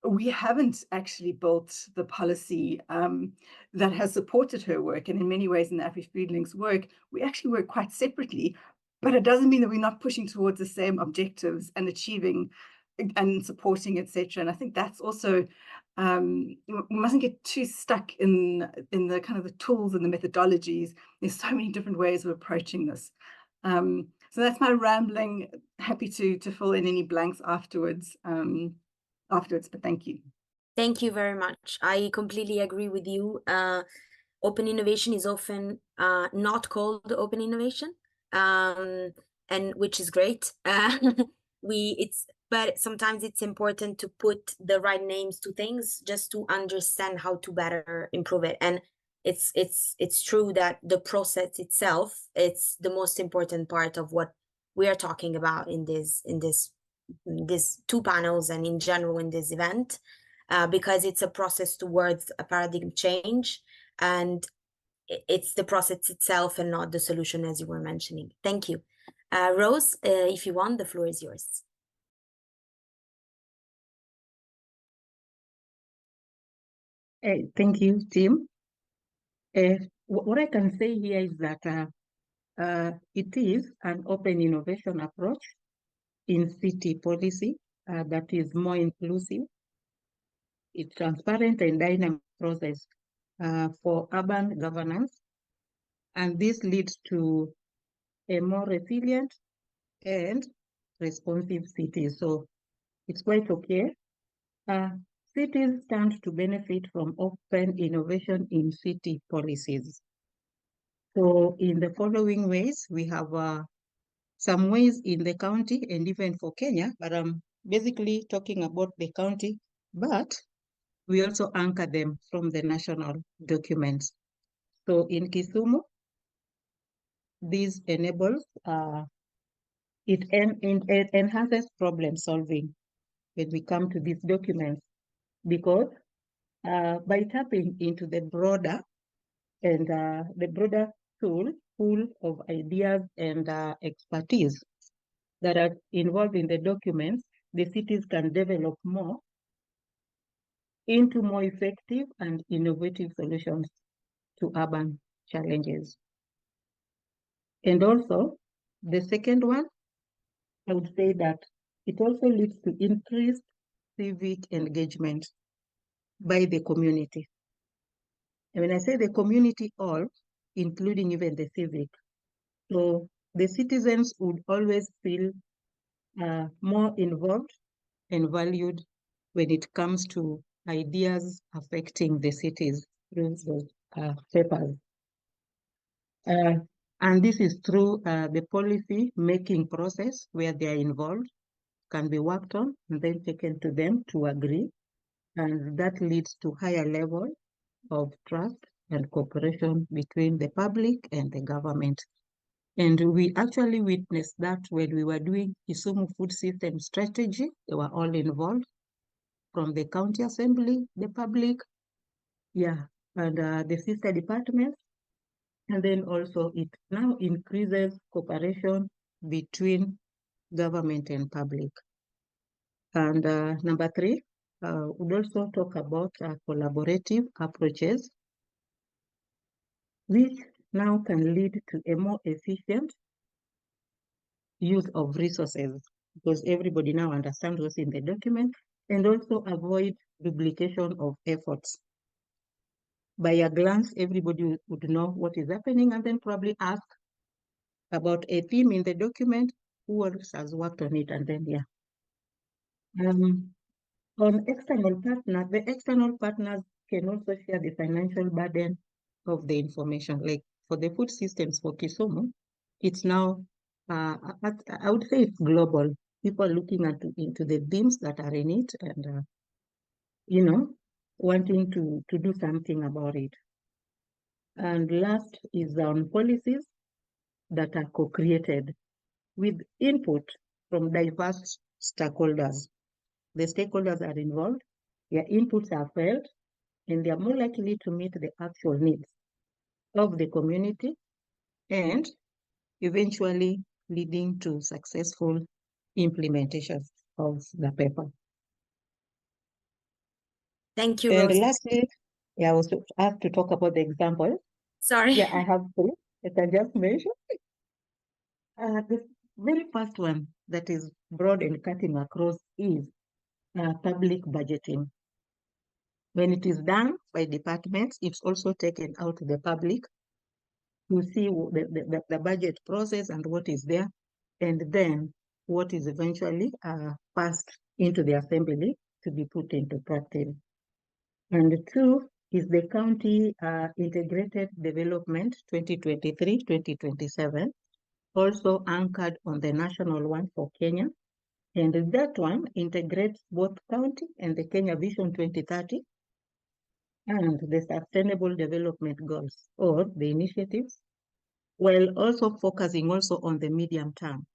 we haven't actually built the policy that has supported her work. And in many ways in the AfriFOODlinks work, we actually work quite separately, but it doesn't mean that we're not pushing towards the same objectives and achieving and supporting, etc. And I think that's also, we mustn't get too stuck in the kind of the tools and the methodologies. There's so many different ways of approaching this. So that's my rambling. Happy to fill in any blanks afterwards, but thank you. Thank you very much. I completely agree with you. Open innovation is often not called open innovation, and which is great. But sometimes it's important to put the right names to things just to understand how to better improve it. And it's true that the process itself, it's the most important part of what we are talking about in these two panels and in general in this event, because it's a process towards a paradigm change, and it's the process itself and not the solution, as you were mentioning. Thank you. Rose, if you want, the floor is yours. Thank you, Tim. What I can say here is that it is an open innovation approach in city policy that is more inclusive. It's transparent and dynamic process for urban governance, and this leads to a more resilient and responsive city. So it's quite okay. Cities stand to benefit from open innovation in city policies. So in the following ways, we have some ways in the county and even for Kenya, but I'm basically talking about the county, but we also anchor them from the national documents. So in Kisumu, this enables, it enhances problem solving when we come to these documents, because by tapping into the broader pool of ideas and expertise that are involved in the documents, the cities can develop more into more effective and innovative solutions to urban challenges. And also, the second one, I would say that it also leads to increased civic engagement by the community. And when I say the community all, including even the civic, so the citizens would always feel more involved and valued when it comes to ideas affecting the cities through those papers. And this is through the policy making process where they are involved, can be worked on and then taken to them to agree. And that leads to higher level of trust and cooperation between the public and the government. And we actually witnessed that when we were doing Kisumu Food System Strategy. They were all involved, from the county assembly, the public, and the sister departments. And then also it now increases cooperation between government and public. And number 3, we'd also talk about collaborative approaches, which now can lead to a more efficient use of resources, because everybody now understands what's in the document, and also avoid duplication of efforts. By a glance, everybody would know what is happening and then probably ask about a theme in the document who else has worked on it, and then yeah. On external partners, the external partners can also share the financial burden of the information. Like for the food systems for Kisumu, it's now, I would say it's global. People are looking into the themes that are in it and, you know, wanting to do something about it. And last is on policies that are co-created with input from diverse stakeholders. The stakeholders are involved, their inputs are felt, and they are more likely to meet the actual needs of the community and eventually leading to successful implementation of the paper. Thank you, And Rose. lastly, I also have to talk about the example. Sorry. Yeah, I have to. I can just mention. The very first one that is broad and cutting across is public budgeting. When it is done by departments, it's also taken out to the public to see the budget process and what is there, and then what is eventually passed into the assembly to be put into practice. And two is the County Integrated Development 2023-2027, also anchored on the national one for Kenya. And that one integrates both county and the Kenya Vision 2030 and the Sustainable Development Goals, or the initiatives, while also focusing also on the medium term.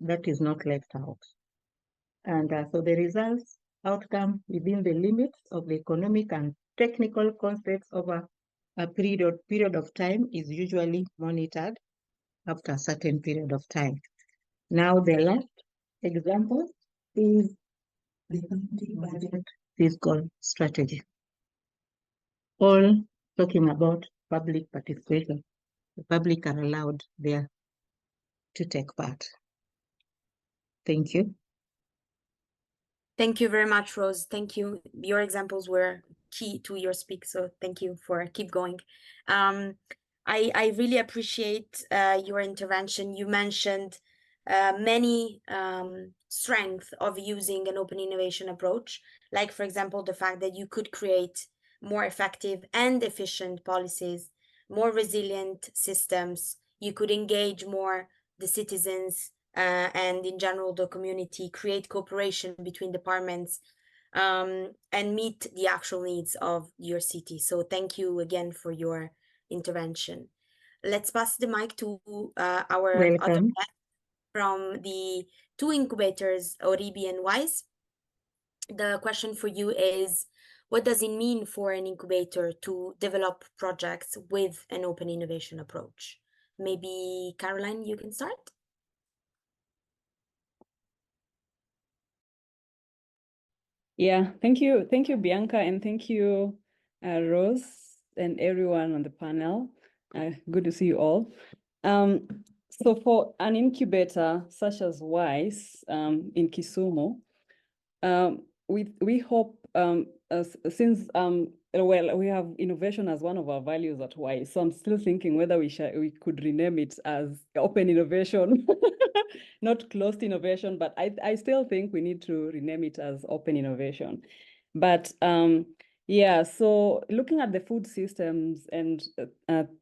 That is not left out. And so the results outcome within the limits of the economic and technical context over a period of time is usually monitored after a certain period of time. Now the last example is the county budget fiscal strategy. All talking about public participation. The public are allowed there to take part. Thank you. Thank you very much, Rose. Thank you. Your examples were key to your speak, so thank you for keep going. I really appreciate your intervention. You mentioned many strengths of using an open innovation approach, like, for example, the fact that you could create more effective and efficient policies, more resilient systems. You could engage more the citizens and in general the community, create cooperation between departments, and meet the actual needs of your city. So thank you again for your intervention. Let's pass the mic to our other guest from the two incubators, Oribi and Wise. The question for you is, what does it mean for an incubator to develop projects with an open innovation approach? Maybe Caroline, you can start. Yeah, thank you, Bianca, and thank you, Rose, and everyone on the panel. Good to see you all. So for an incubator such as WISE in Kisumu, we hope, since well, we have innovation as one of our values at WISE, so I'm still thinking whether we could rename it as open innovation. Not closed innovation, but I still think we need to rename it as open innovation. But yeah, so looking at the food systems, and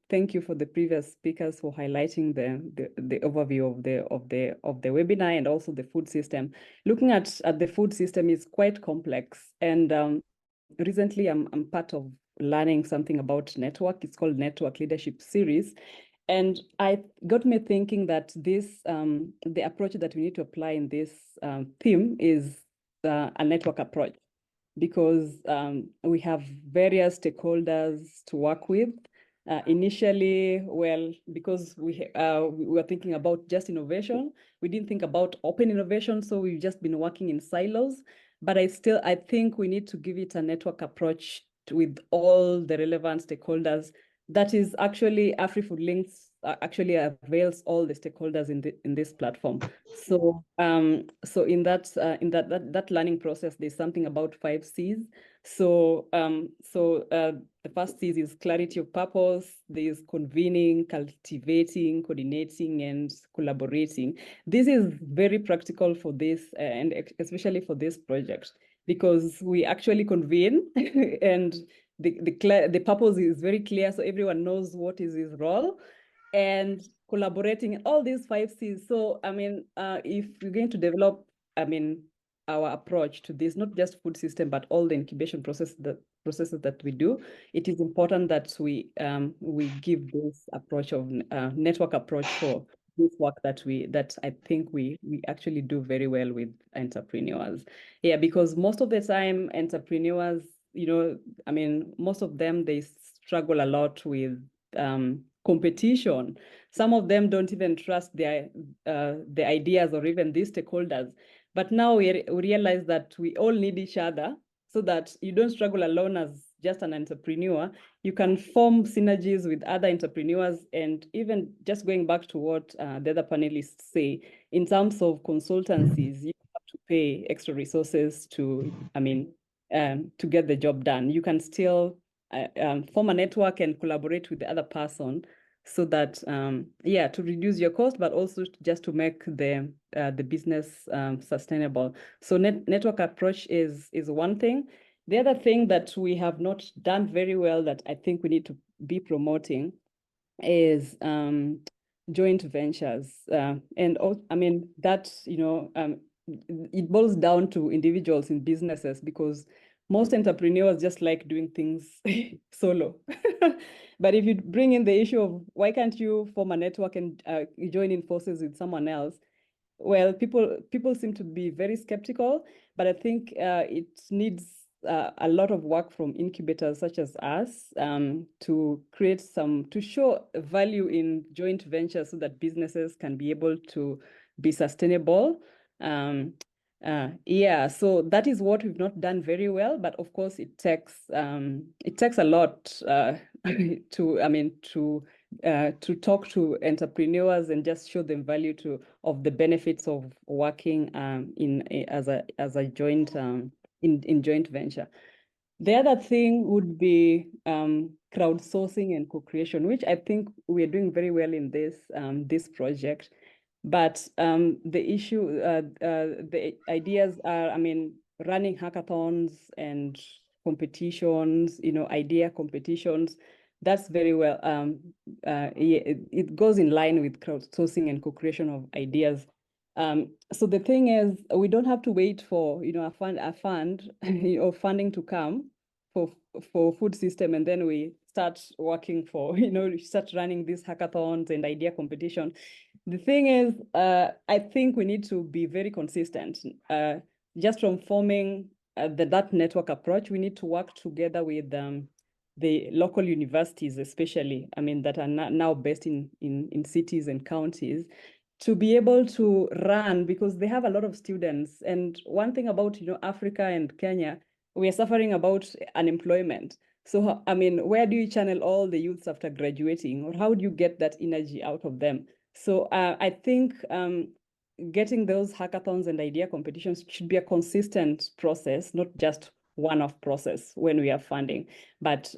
thank you for the previous speakers for highlighting the overview of the webinar and also the food system. Looking at the food system is quite complex, and recently I'm part of learning something about network. It's called Network Leadership Series. And it got me thinking that this, the approach that we need to apply in this theme is a network approach, because we have various stakeholders to work with. Initially, well, because we were thinking about just innovation, we didn't think about open innovation, so we've just been working in silos. But I think we need to give it a network approach with all the relevant stakeholders. That is actually AfriFOODlinks actually avails all the stakeholders in this platform. So so in that learning process, there's something about 5 C's. So the first C is clarity of purpose. There's convening, cultivating, coordinating, and collaborating. This is very practical for this, and especially for this project, because we actually convene and the purpose is very clear, so everyone knows what is his role, and collaborating, all these 5 C's. So, I mean, if we're going to develop, I mean, our approach to this, not just food system, but all the incubation processes that we do, it is important that we give this approach of network approach for this work that I think we actually do very well with entrepreneurs. Yeah, because most of the time entrepreneurs, you know, I mean, most of them, they struggle a lot with competition. Some of them don't even trust the ideas or even these stakeholders. But now we realize that we all need each other, so that you don't struggle alone as just an entrepreneur. You can form synergies with other entrepreneurs, and even just going back to what the other panelists say, in terms of consultancies, you have to pay extra resources to, I mean, to get the job done. You can still form a network and collaborate with the other person, so that yeah, to reduce your cost, but also just to make the business sustainable. So network approach is one thing. The other thing that we have not done very well that I think we need to be promoting is joint ventures. And I mean, that, you know, it boils down to individuals in businesses, because most entrepreneurs just like doing things solo. But if you bring in the issue of why can't you form a network and join in forces with someone else, well, people seem to be very skeptical, but I think it needs a lot of work from incubators such as us to show value in joint ventures, so that businesses can be able to be sustainable. Yeah, so that is what we've not done very well, but of course it takes a lot to talk to entrepreneurs and just show them value of the benefits of working as a joint in joint venture. The other thing would be crowdsourcing and co-creation, which I think we are doing very well in this project. But the issue, the ideas are, I mean, running hackathons and competitions, you know, idea competitions. That's very well. Yeah, it goes in line with crowdsourcing and co-creation of ideas. So the thing is, we don't have to wait for, you know, a fund or funding to come for food system, and then we start working for, you know, start running these hackathons and idea competition. The thing is, I think we need to be very consistent. Just from forming that network approach, we need to work together with the local universities, especially, I mean, that are now based in cities and counties, to be able to run, because they have a lot of students. And one thing about, you know, Africa and Kenya, we are suffering about unemployment. So, I mean, where do you channel all the youths after graduating, or how do you get that energy out of them? So I think getting those hackathons and idea competitions should be a consistent process, not just one-off process when we are funding. But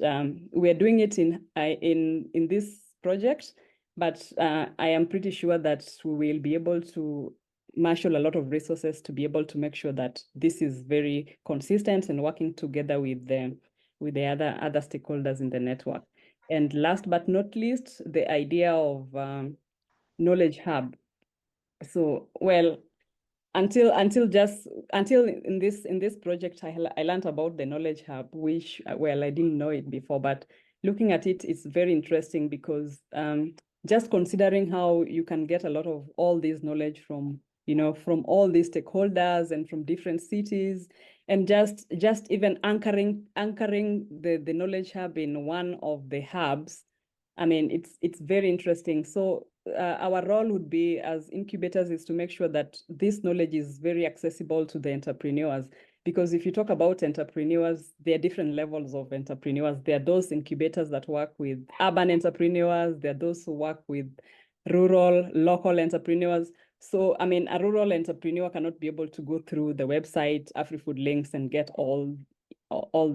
we are doing it in this project. But I am pretty sure that we will be able to marshal a lot of resources to be able to make sure that this is very consistent and working together with the other stakeholders in the network. And last but not least, the idea of knowledge hub. So, well, until in this project, I learned about the knowledge hub, which, well, I didn't know it before, but looking at it, it's very interesting, because just considering how you can get a lot of all this knowledge from, you know, from all these stakeholders and from different cities, and just even anchoring the knowledge hub in one of the hubs. I mean, it's very interesting. So our role would be as incubators is to make sure that this knowledge is very accessible to the entrepreneurs. because if you talk about entrepreneurs, there are different levels of entrepreneurs. There are those incubators that work with urban entrepreneurs. There are those who work with rural, local entrepreneurs. So, I mean, a rural entrepreneur cannot be able to go through the website, AfriFOODlinks, and get all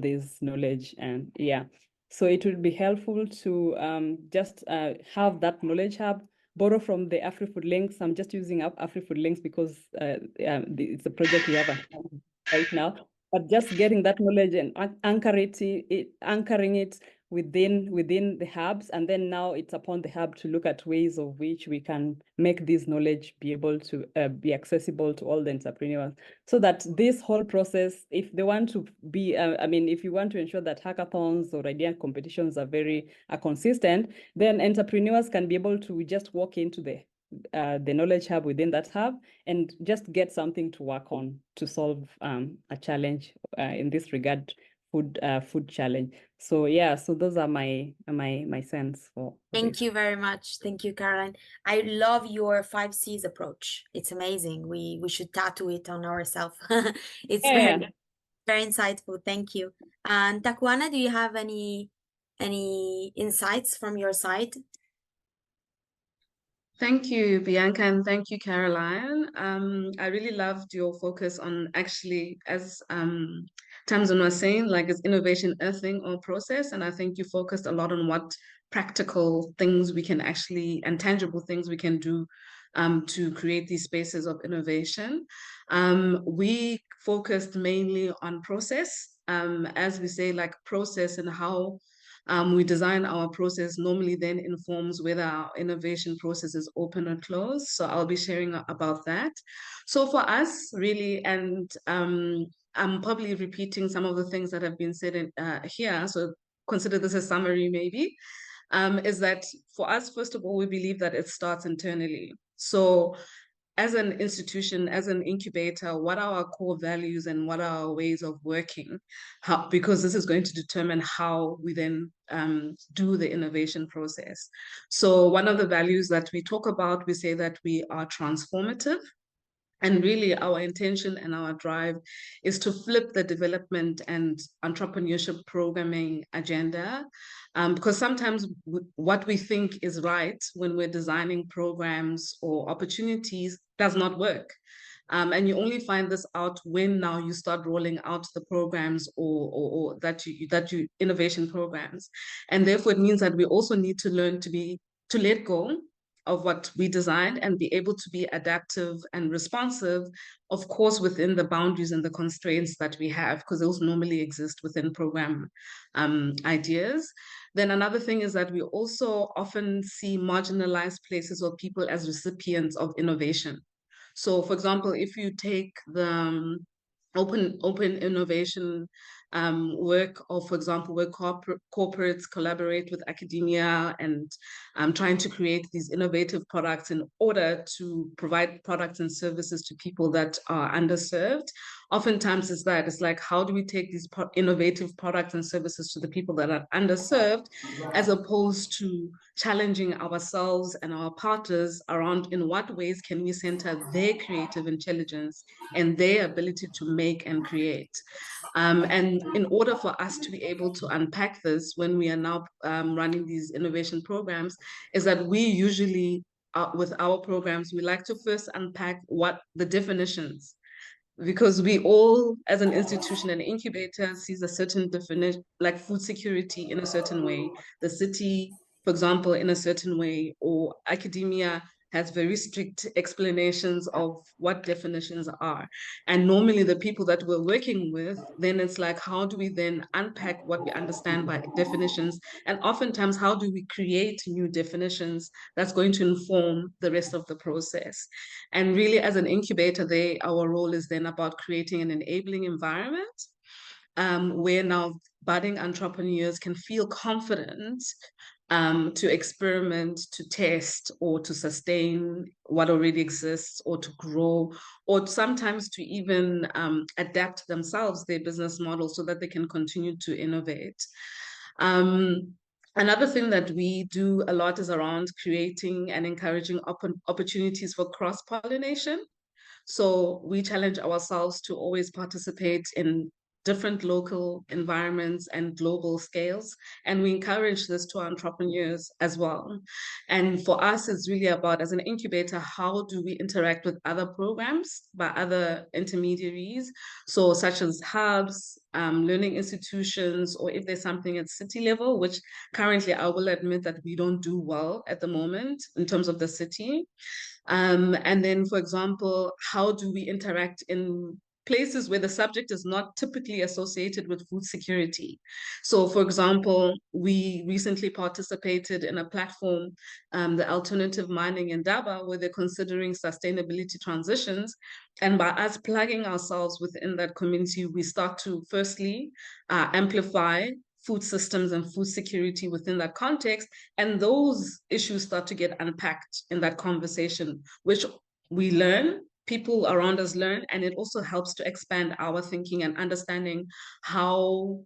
this knowledge. And yeah, so it would be helpful to just have that knowledge hub, borrow from the AfriFOODlinks. I'm just using up AfriFOODlinks because it's a project we have right now. But just getting that knowledge and anchoring it within the hubs, and then now it's upon the hub to look at ways of which we can make this knowledge be able to be accessible to all the entrepreneurs, so that this whole process, if they want to be, I mean, if you want to ensure that hackathons or idea competitions are consistent, then entrepreneurs can be able to just walk into the knowledge hub within that hub and just get something to work on to solve a challenge in this regard, food challenge. So yeah, so those are my sense for Thank you very much. Thank you, Caroline. I love your 5 C's approach. It's amazing. We should tattoo it on ourselves. It's very insightful. Thank you. And Takuana, do you have any insights from your side? Thank you, Bianca, and thank you, Caroline. I really loved your focus on actually, as Tamzin was saying, like it's innovation earthing or process. And I think you focused a lot on what practical things we can actually, and tangible things we can do to create these spaces of innovation. We focused mainly on process, as we say, like process and how we design our process normally then informs whether our innovation process is open or closed. So I'll be sharing about that. So for us, really, and I'm probably repeating some of the things that have been said here, so consider this a summary maybe, is that for us, first of all, we believe that it starts internally. So as an institution, as an incubator, what are our core values and what are our ways of working? Because this is going to determine how we then do the innovation process. So one of the values that we talk about, we say that we are transformative. And really our intention and our drive is to flip the development and entrepreneurship programming agenda. Because sometimes what we think is right when we're designing programs or opportunities does not work. And you only find this out when now you start rolling out the programs or that you innovation programs. And therefore it means that we also need to learn to let go of what we designed and be able to be adaptive and responsive, of course, within the boundaries and the constraints that we have, because those normally exist within program ideas. Then another thing is that we also often see marginalized places or people as recipients of innovation. So for example, if you take the open innovation work, or for example, where corporates collaborate with academia and trying to create these innovative products in order to provide products and services to people that are underserved. Oftentimes it's like, how do we take these innovative products and services to the people that are underserved, as opposed to challenging ourselves and our partners around in what ways can we center their creative intelligence and their ability to make and create. And in order for us to be able to unpack this when we are now running these innovation programs, is that we usually, with our programs, we like to first unpack what the definitions, because we all, as an institution and incubator, sees a certain definition, like food security in a certain way, the city, for example, in a certain way, or academia has very strict explanations of what definitions are. And normally the people that we're working with, then it's like, how do we then unpack what we understand by definitions? And oftentimes, how do we create new definitions that's going to inform the rest of the process? And really, as an incubator, our role is then about creating an enabling environment where now budding entrepreneurs can feel confident to experiment, to test, or to sustain what already exists, or to grow, or sometimes to even adapt themselves, their business model, so that they can continue to innovate. Another thing that we do a lot is around creating and encouraging opportunities for cross-pollination. So we challenge ourselves to always participate in different local environments and global scales. And we encourage this to our entrepreneurs as well. And for us, it's really about, as an incubator, how do we interact with other programs by other intermediaries? So such as hubs, learning institutions, or if there's something at city level, which currently I will admit that we don't do well at the moment in terms of the city. And then, for example, how do we interact in places where the subject is not typically associated with food security? So, for example, we recently participated in a platform, the Alternative Mining in Daba, where they're considering sustainability transitions. And by us plugging ourselves within that community, we start to firstly amplify food systems and food security within that context. And those issues start to get unpacked in that conversation, which we learn, people around us learn, and it also helps to expand our thinking and understanding how,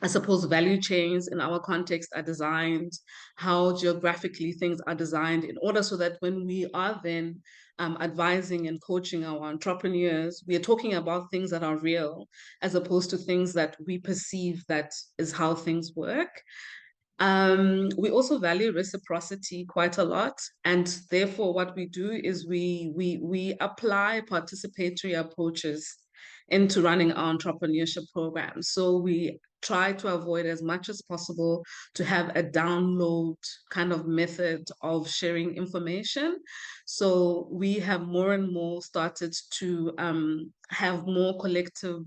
I suppose, value chains in our context are designed, how geographically things are designed, in order so that when we are then advising and coaching our entrepreneurs, we are talking about things that are real, as opposed to things that we perceive that is how things work. We also value reciprocity quite a lot, and therefore what we do is we apply participatory approaches into running our entrepreneurship programs. So we try to avoid as much as possible to have a download kind of method of sharing information. So we have more and more started to have more collective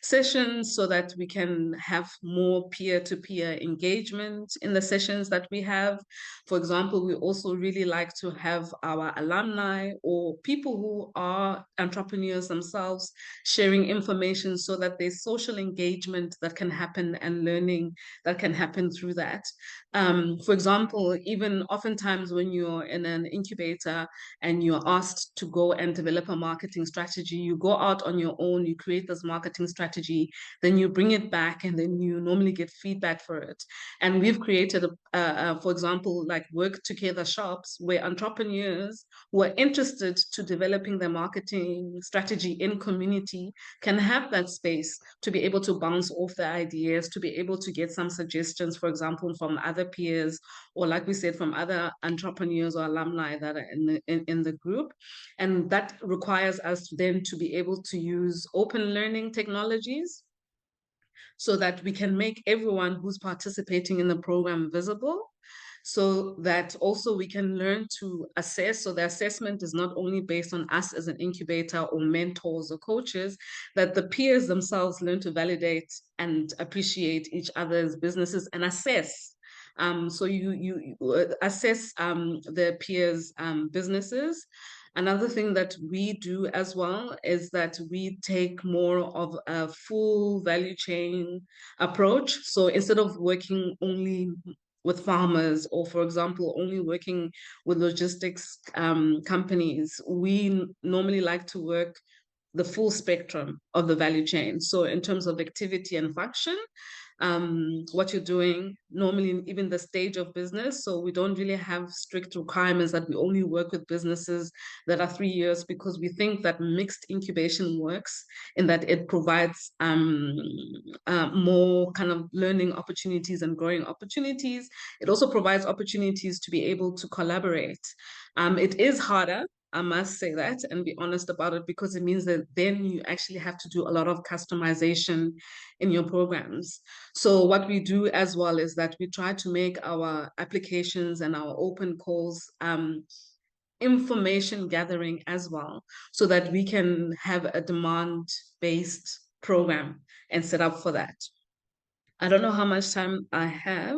sessions so that we can have more peer-to-peer engagement in the sessions that we have. For example, we also really like to have our alumni or people who are entrepreneurs themselves sharing information so that there's social engagement that can happen and learning that can happen through that. For example, even oftentimes when you're in an incubator and you're asked to go and develop a marketing strategy, you go out on your own, you create this marketing strategy, then you bring it back, and then you normally get feedback for it. And we've created, for example, like work together shops where entrepreneurs who are interested to developing their marketing strategy in community can have that space to be able to bounce off their ideas, to be able to get some suggestions, for example, from other peers, or like we said, from other entrepreneurs or alumni that are in the group. And that requires us then to be able to use open learning technologies so that we can make everyone who's participating in the program visible, so that also we can learn to assess. So the assessment is not only based on us as an incubator or mentors or coaches, that the peers themselves learn to validate and appreciate each other's businesses and assess. So you assess the peers' businesses. Another thing that we do as well is that we take more of a full value chain approach. So instead of working only with farmers, or for example, only working with logistics companies, we normally like to work the full spectrum of the value chain. So in terms of activity and function, what you're doing, normally even the stage of business. So we don't really have strict requirements that we only work with businesses that are 3 years, because we think that mixed incubation works in that it provides more kind of learning opportunities and growing opportunities. It also provides opportunities to be able to collaborate. It is harder, I must say that, and be honest about it, because it means that then you actually have to do a lot of customization in your programs. So what we do as well is that we try to make our applications and our open calls information gathering as well, so that we can have a demand-based program and set up for that. I don't know how much time I have,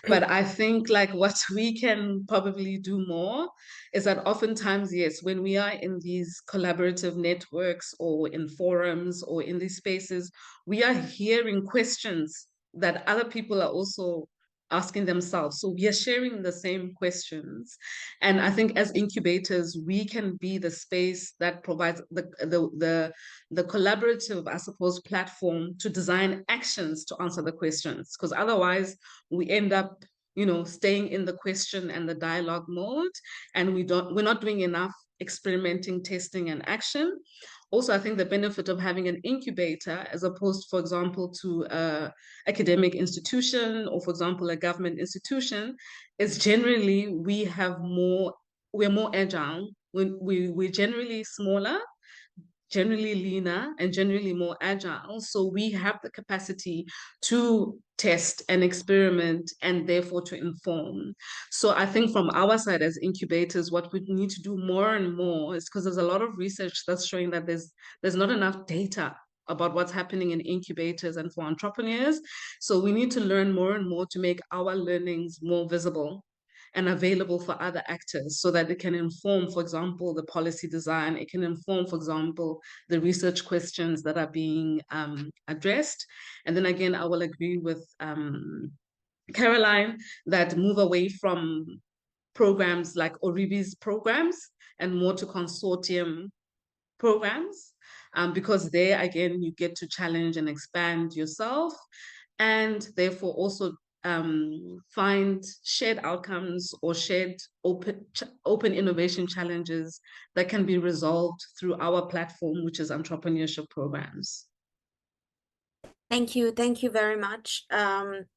but I think like what we can probably do more is that oftentimes, yes, when we are in these collaborative networks or in forums or in these spaces, we are hearing questions that other people are also asking themselves. So we are sharing the same questions. And I think as incubators, we can be the space that provides the collaborative, I suppose, platform to design actions to answer the questions. Because otherwise we end up, you know, staying in the question and the dialogue mode, and we're not doing enough experimenting, testing, and action. Also, I think the benefit of having an incubator as opposed, for example, to an academic institution or, for example, a government institution is generally we're more agile. We're generally smaller, generally leaner, and generally more agile. So we have the capacity to test and experiment and therefore to inform. So I think from our side as incubators, what we need to do more and more is, because there's a lot of research that's showing that there's not enough data about what's happening in incubators and for entrepreneurs. So we need to learn more and more to make our learnings more visible and available for other actors so that it can inform, for example, the policy design. It can inform, for example, the research questions that are being addressed. And then again, I will agree with Caroline that move away from programs like Oribi's programs and more to consortium programs, because there, again, you get to challenge and expand yourself, and therefore also find shared outcomes or shared open innovation challenges that can be resolved through our platform, which is entrepreneurship programs. Thank you very much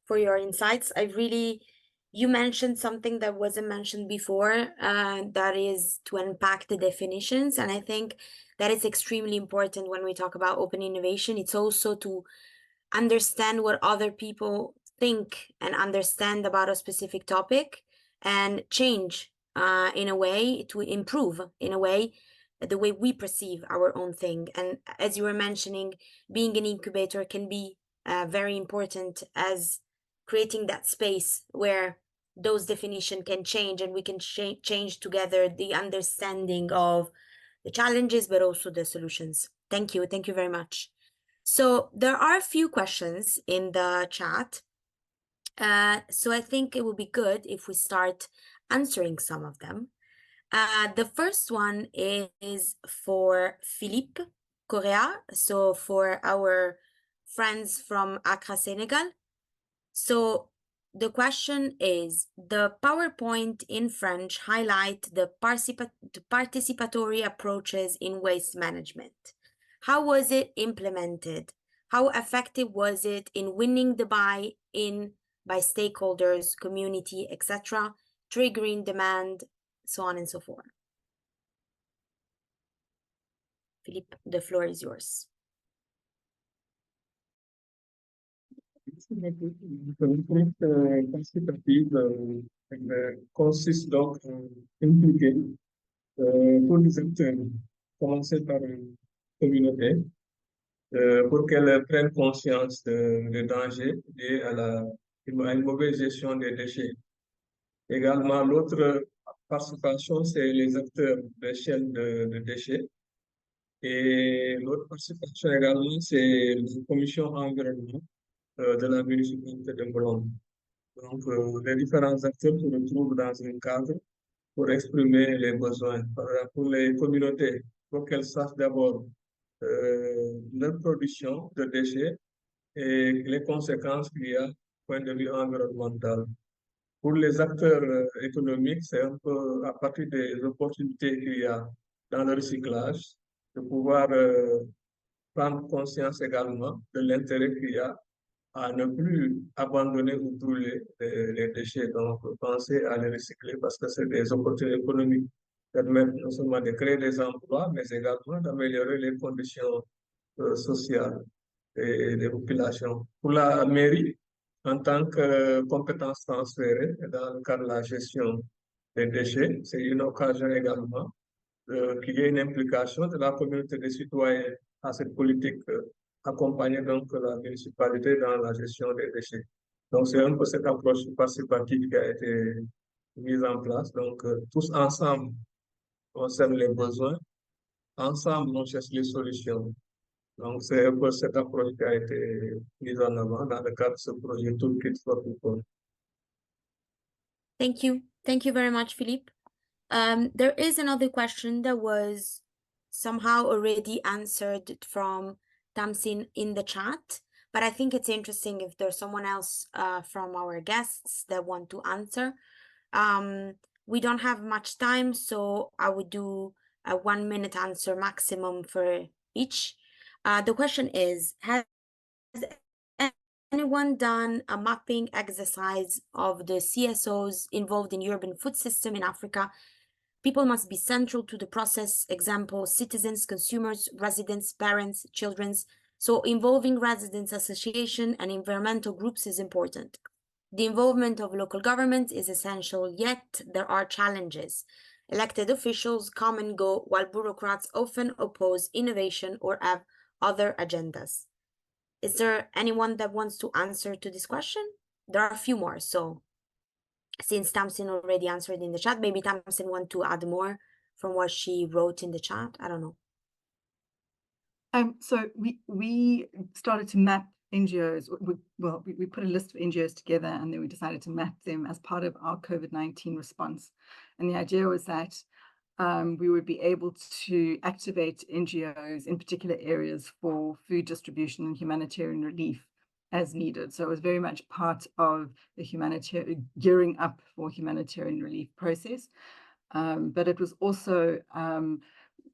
for your insights. You mentioned something that wasn't mentioned before, that is to unpack the definitions, and I think that is extremely important when we talk about open innovation. It's also to understand what other people think and understand about a specific topic and change in a way to improve in a way the way we perceive our own thing. And as you were mentioning, being an incubator can be very important as creating that space where those definitions can change and we can change together the understanding of the challenges but also the solutions. Thank you very much. So there are a few questions in the chat. So I think it would be good if we start answering some of them. The first one is for Philippe Correa, so for our friends from Accra, Senegal. So the question is, the PowerPoint in French highlight the participatory approaches in waste management. How was it implemented? How effective was it in winning the buy-in by stakeholders, community, etc., triggering demand, so on and so forth? Philippe, the floor is yours. Participative consiste donc impliquer tous les acteurs, commencer par une communauté, pour qu'elle prenne conscience des dangers liés à une mauvaise gestion des déchets. Également, l'autre participation, c'est les acteurs d'échelle de déchets. Et l'autre participation également, c'est la commission environnement de la municipalité de Boulogne. Donc, les différents acteurs se retrouvent dans un cadre pour exprimer les besoins. Pour les communautés, il faut qu'elles sachent d'abord leur production de déchets et les conséquences qu'il y a du point de vue environnemental. Pour les acteurs économiques, c'est un peu à partir des opportunités qu'il y a dans le recyclage, de pouvoir prendre conscience également de l'intérêt qu'il y a à ne plus abandonner ou brûler les déchets. Donc, penser à les recycler parce que c'est des opportunités économiques qui permettent non seulement de créer des emplois, mais également d'améliorer les conditions sociales des populations. Pour la mairie, en tant que compétence transférée dans le cadre de la gestion des déchets, c'est une occasion également qu'il y ait une implication de la communauté des citoyens à cette politique, accompagner donc la municipalité dans la gestion des déchets. Donc c'est un peu cette approche participative qui a été mise en place. Donc tous ensemble, on sème les besoins, ensemble on cherche les solutions. Donc c'est un peu cette approche qui a été mise en avant dans le cadre de ce projet Toolkit for People. Thank you very much, Philippe. There is another question that was somehow already answered from Tamsin in the chat, but I think it's interesting if there's someone else from our guests that want to answer. We don't have much time, so I would do a 1-minute answer maximum for each. The question is, has anyone done a mapping exercise of the CSOs involved in urban food system in Africa? People must be central to the process. Example, citizens, consumers, residents, parents, children. So involving residents association and environmental groups is important. The involvement of local government is essential, yet there are challenges. Elected officials come and go, while bureaucrats often oppose innovation or have other agendas. Is there anyone that wants to answer to this question? There are a few more, so since Tamsin already answered in the chat, maybe Tamsin want to add more from what she wrote in the chat. I don't know. So we started to map NGOs. We put a list of NGOs together, and then we decided to map them as part of our COVID-19 response. And the idea was that we would be able to activate NGOs in particular areas for food distribution and humanitarian relief as needed. So it was very much part of the humanitarian gearing up for humanitarian relief process. But it was also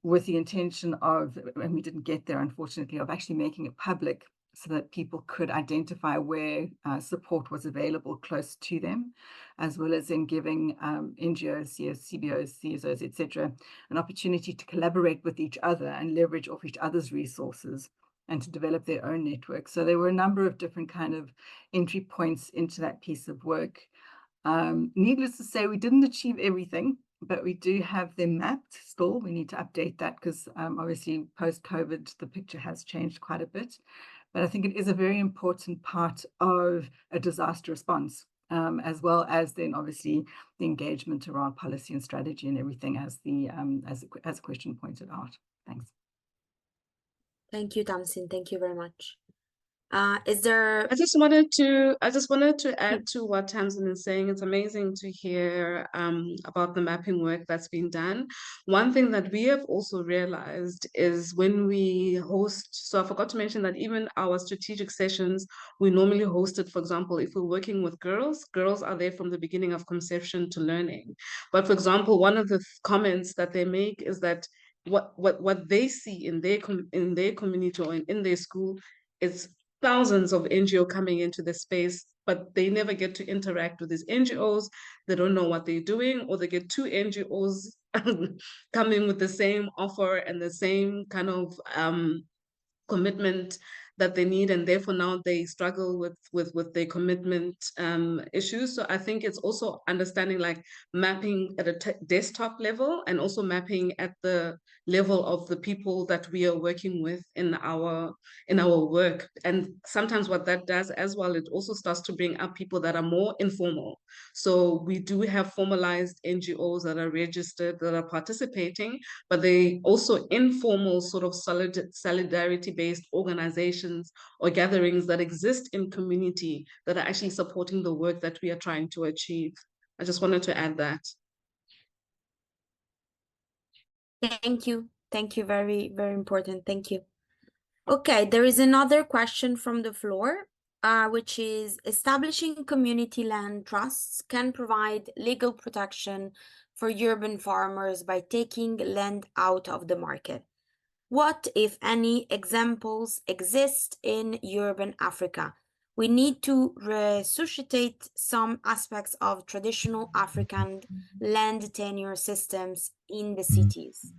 with the intention of, and we didn't get there unfortunately, of actually making it public so that people could identify where support was available close to them, as well as in giving NGOs, CBOs, CSOs, etc., an opportunity to collaborate with each other and leverage off each other's resources and to develop their own network. So there were a number of different kind of entry points into that piece of work. Needless to say, we didn't achieve everything, but we do have them mapped still. We need to update that because obviously post-COVID, the picture has changed quite a bit. But I think it is a very important part of a disaster response, as well as then obviously the engagement around policy and strategy and everything as the question pointed out. Thanks. Thank you, Tamsin. Thank you very much. Is there? I just wanted to add to what Tamsin is saying. It's amazing to hear about the mapping work that's been done. One thing that we have also realized is when we host, so I forgot to mention that even our strategic sessions, we normally host it, for example, if we're working with girls are there from the beginning of conception to learning. But for example, one of the comments that they make is that what they see in their community or in their school is thousands of NGO coming into the space, but they never get to interact with these NGOs. They don't know what they're doing, or they get two NGOs coming with the same offer and the same kind of commitment that they need, and therefore now they struggle with their commitment issues. So I think it's also understanding like mapping at a desktop level and also mapping at the level of the people that we are working with in our work. And sometimes what that does as well, it also starts to bring up people that are more informal. So we do have formalized NGOs that are registered, that are participating, but they also informal sort of solidarity-based organizations or gatherings that exist in community that are actually supporting the work that we are trying to achieve. I just wanted to add that. Thank you. Thank you. Very, very important. Thank you. Okay, there is another question from the floor, which is establishing community land trusts can provide legal protection for urban farmers by taking land out of the market. What, if any, examples exist in urban Africa? We need to resuscitate some aspects of traditional African land tenure systems in the cities.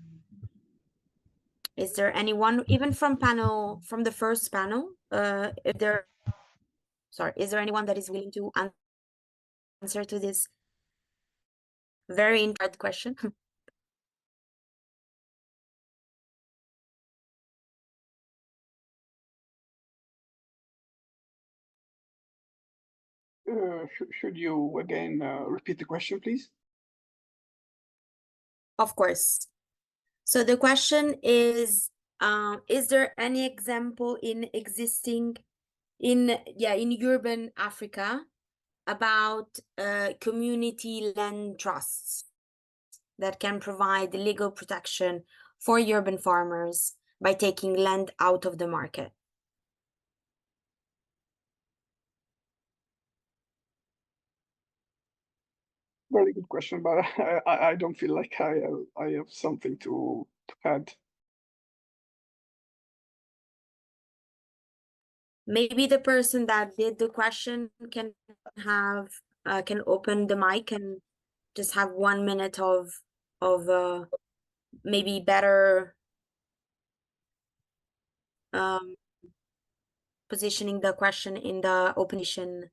Is there anyone, even from the first panel, is there anyone that is willing to answer to this very important question? Should you again repeat the question, please? Of course. So the question is there any example in urban Africa about community land trusts that can provide legal protection for urban farmers by taking land out of the market? Very good question, but I don't feel like I have something to add. Maybe the person that did the question can open the mic and just have 1 minute of maybe better positioning the question in the opening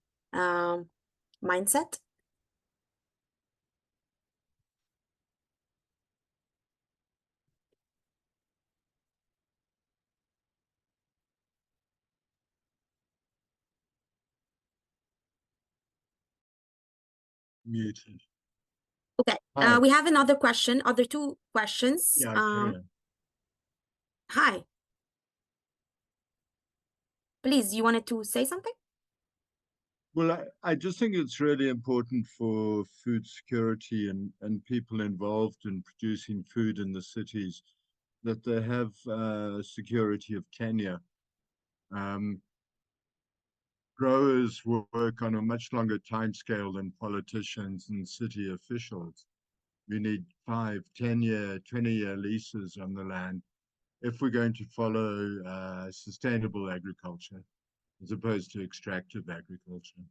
mindset. Muted. Okay, Hi. we have another question, other two questions. Yeah, carry on. Hi. Please, you wanted to say something? Well, I just think it's really important for food security and people involved in producing food in the cities that they have security of tenure. Growers work on a much longer timescale than politicians and city officials. We need 5, 10-year, 20-year leases on the land if we're going to follow sustainable agriculture as opposed to extractive agriculture.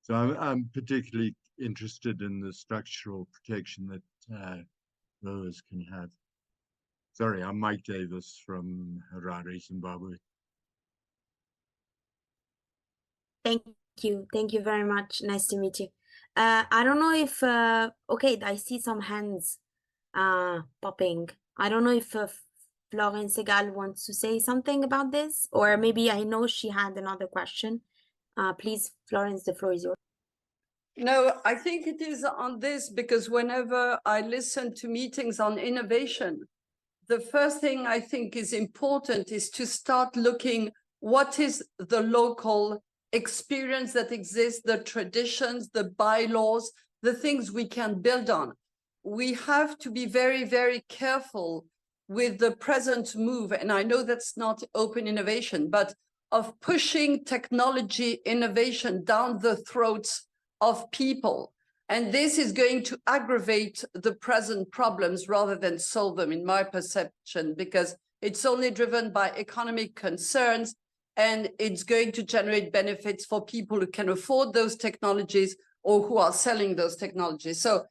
So I'm particularly interested in the structural protection that growers can have. Sorry, I'm Mike Davis from Harare, Zimbabwe. Thank you very much. Nice to meet you. I don't know if okay, I see some hands popping. I don't know if Florence Segal wants to say something about this, or maybe I know she had another question. Please, Florence, the floor is yours. No, I think it is on this because whenever I listen to meetings on innovation, the first thing I think is important is to start looking what is the local experience that exists, the traditions, the bylaws, the things we can build on. We have to be very, very careful with the present move, and I know that's not open innovation, but of pushing technology innovation down the throats of people. And this is going to aggravate the present problems rather than solve them, in my perception, because it's only driven by economic concerns, and it's going to generate benefits for people who can afford those technologies or who are selling those technologies. So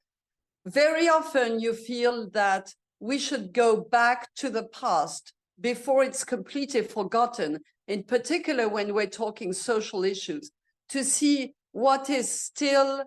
very often you feel that we should go back to the past before it's completely forgotten, in particular when we're talking social issues, to see what is still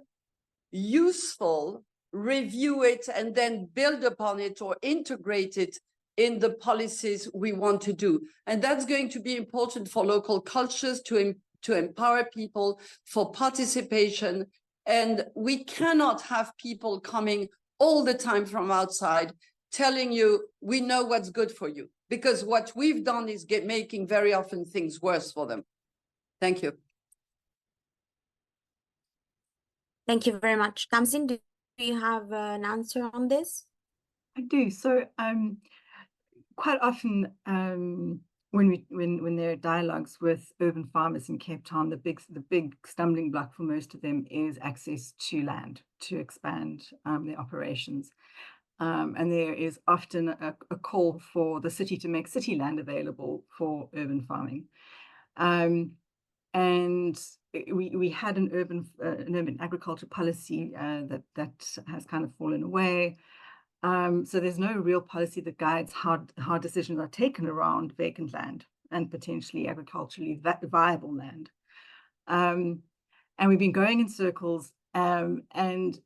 useful, review it, and then build upon it or integrate it in the policies we want to do. And that's going to be important for local cultures to empower people, for participation. And we cannot have people coming all the time from outside telling you, we know what's good for you, because what we've done is making very often things worse for them. Thank you. Thank you very much. Tamsin, do you have an answer on this? I do. So quite often when there are dialogues with urban farmers in Cape Town, the big stumbling block for most of them is access to land to expand their operations. And there is often a call for the city to make city land available for urban farming. And we had an urban agriculture policy that has kind of fallen away. So there's no real policy that guides how decisions are taken around vacant land and potentially agriculturally viable land. And we've been going in circles. And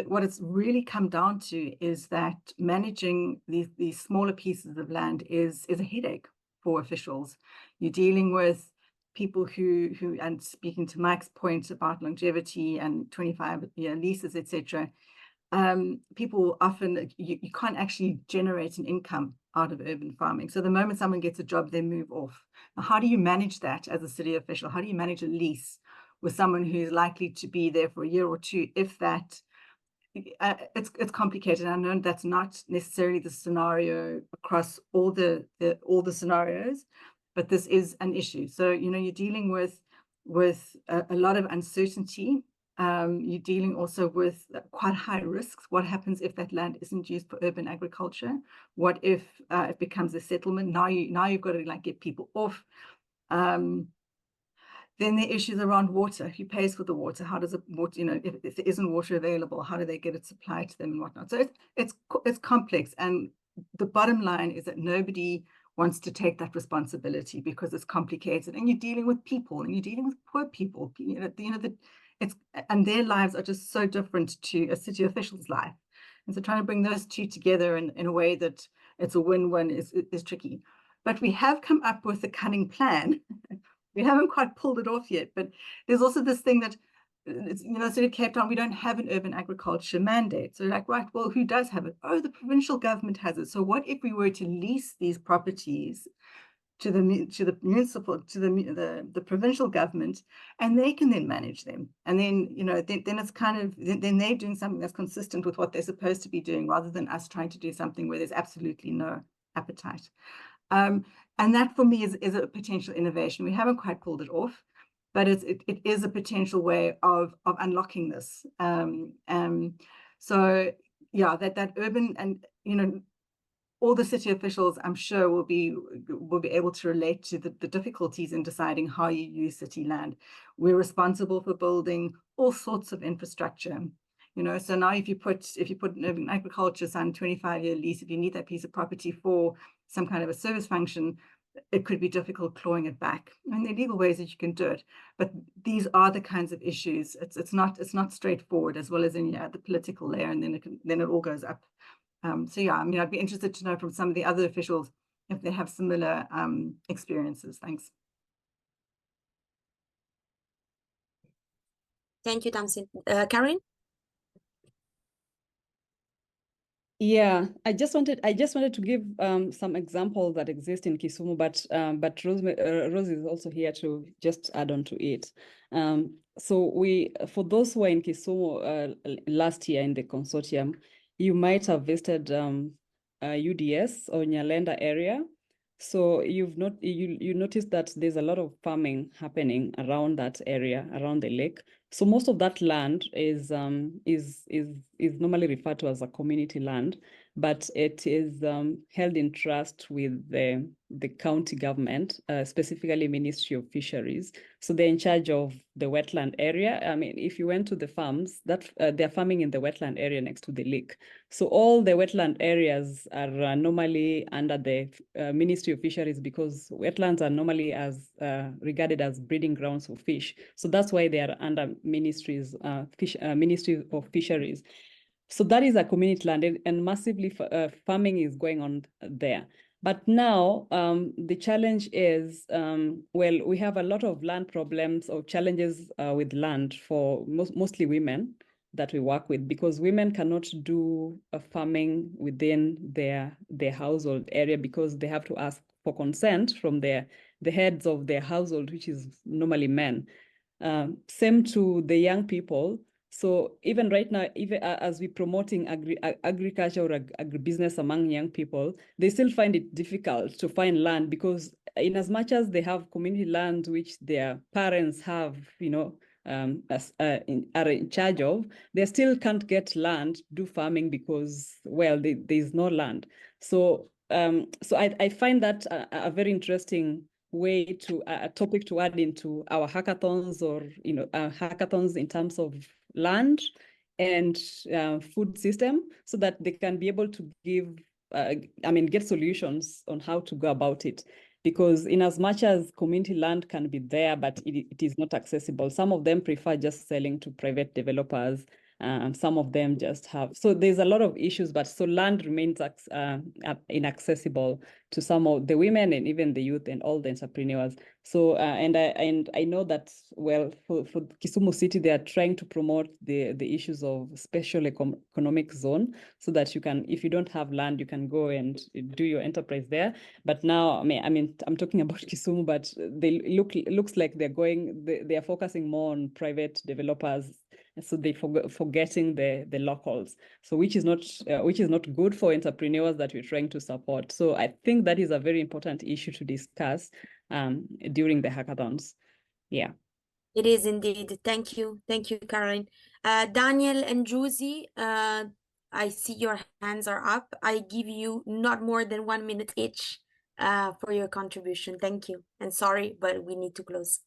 what it's really come down to is that managing these smaller pieces of land is a headache for officials. You're dealing with people who and speaking to Mike's point about longevity and 25-year leases, etc. People often, you can't actually generate an income out of urban farming. So the moment someone gets a job, they move off. Now, how do you manage that as a city official? How do you manage a lease with someone who's likely to be there for a year or two, if that? It's complicated. I know that's not necessarily the scenario across all the scenarios, but this is an issue. So you're dealing with a lot of uncertainty You're dealing also with quite high risks. What happens if that land isn't used for urban agriculture? What if it becomes a settlement? Now you've got to like get people off. Then there are issues around water. Who pays for the water? How does it water? If there isn't water available, how do they get it supplied to them and whatnot? So it's complex. And the bottom line is that nobody wants to take that responsibility because it's complicated. And you're dealing with people, and you're dealing with poor people. And their lives are just so different to a city official's life. And so trying to bring those two together in a way that it's a win-win is tricky. But we have come up with a cunning plan. We haven't quite pulled it off yet, but there's also this thing that, City of Cape Town, we don't have an urban agriculture mandate. So like, right, well, who does have it? Oh, the provincial government has it. So what if we were to lease these properties to the municipal, to the provincial government, and they can then manage them? And then, then it's kind of, then they're doing something that's consistent with what they're supposed to be doing, rather than us trying to do something where there's absolutely no appetite. And that for me is a potential innovation. We haven't quite pulled it off, but it is a potential way of unlocking this. So yeah, that urban, and all the city officials, I'm sure, will be able to relate to the difficulties in deciding how you use city land. We're responsible for building all sorts of infrastructure. So now if you put an urban agriculture sign 25-year lease, if you need that piece of property for some kind of a service function, it could be difficult clawing it back. And there are legal ways that you can do it, but these are the kinds of issues. It's not straightforward, as well as in the political layer, and then it all goes up. So yeah, I'd be interested to know from some of the other officials if they have similar experiences. Thanks. Thank you, Tamsin. Karen? Yeah, I just wanted to give some examples that exist in Kisumu, but Rose is also here to just add on to it. So for those who are in Kisumu last year in the consortium, you might have visited UDS or Nyalenda area. So you noticed that there's a lot of farming happening around that area, around the lake. So most of that land is normally referred to as a community land, but it is held in trust with the county government, specifically Ministry of Fisheries. So they're in charge of the wetland area. If you went to the farms, they're farming in the wetland area next to the lake. So all the wetland areas are normally under the Ministry of Fisheries, because wetlands are normally regarded as breeding grounds for fish. So that's why they are under Ministry of Fisheries. So that is a community land, and massively farming is going on there. But now the challenge is, we have a lot of land problems or challenges with land for mostly women that we work with, because women cannot do farming within their household area, because they have to ask for consent from the heads of their household, which is normally men. Same to the young people. So even right now, even as we're promoting agriculture or agribusiness among young people, they still find it difficult to find land, because in as much as they have community land which their parents have, are in charge of, they still can't get land to do farming, because, well, there's no land. So I find that a very interesting way to a topic to add into our hackathons, or hackathons in terms of land and food system, so that they can be able to get solutions on how to go about it. Because in as much as community land can be there, but it is not accessible. Some of them prefer just selling to private developers. Some of them just have. So there's a lot of issues, but so land remains inaccessible to some of the women and even the youth and all the entrepreneurs. So and I know that, well, for Kisumu City, they are trying to promote the issues of special economic zone, so that you can, if you don't have land, you can go and do your enterprise there. But now, I'm talking about Kisumu, but they looks like they are focusing more on private developers. So they forgetting the locals. So which is not good for entrepreneurs that we're trying to support. So I think that is a very important issue to discuss during the hackathons. Yeah. It is indeed. Thank you, Caroline. Daniel and Josie, I see your hands are up. I give you not more than 1 minute each for your contribution. Thank you. And sorry, but we need to close.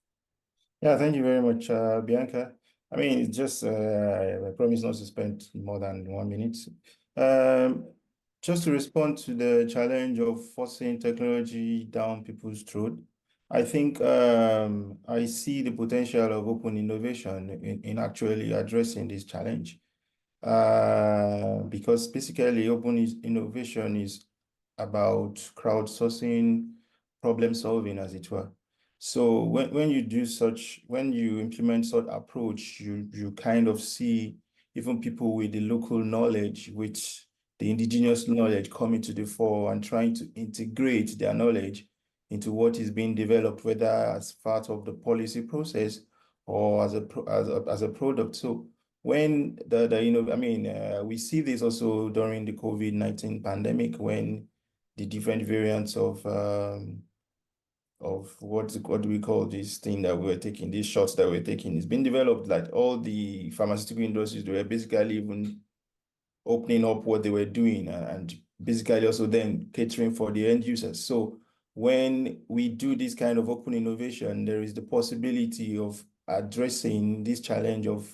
Yeah, thank you very much, Bianca. I mean, it's just, I promise not to spend more than 1 minute. Just to respond to the challenge of forcing technology down people's throat, I think I see the potential of open innovation in actually addressing this challenge. Because basically open innovation is about crowdsourcing, problem solving, as it were. So when you implement such approach, you kind of see even people with the local knowledge, with the indigenous knowledge coming to the fore and trying to integrate their knowledge into what is being developed, whether as part of the policy process or as a product. So when we see this also during the COVID-19 pandemic, when the different variants of what do we call this thing that we're taking, these shots that we're taking, it's been developed, like all the pharmaceutical industries, they were basically even opening up what they were doing and basically also then catering for the end users. So when we do this kind of open innovation, there is the possibility of addressing this challenge of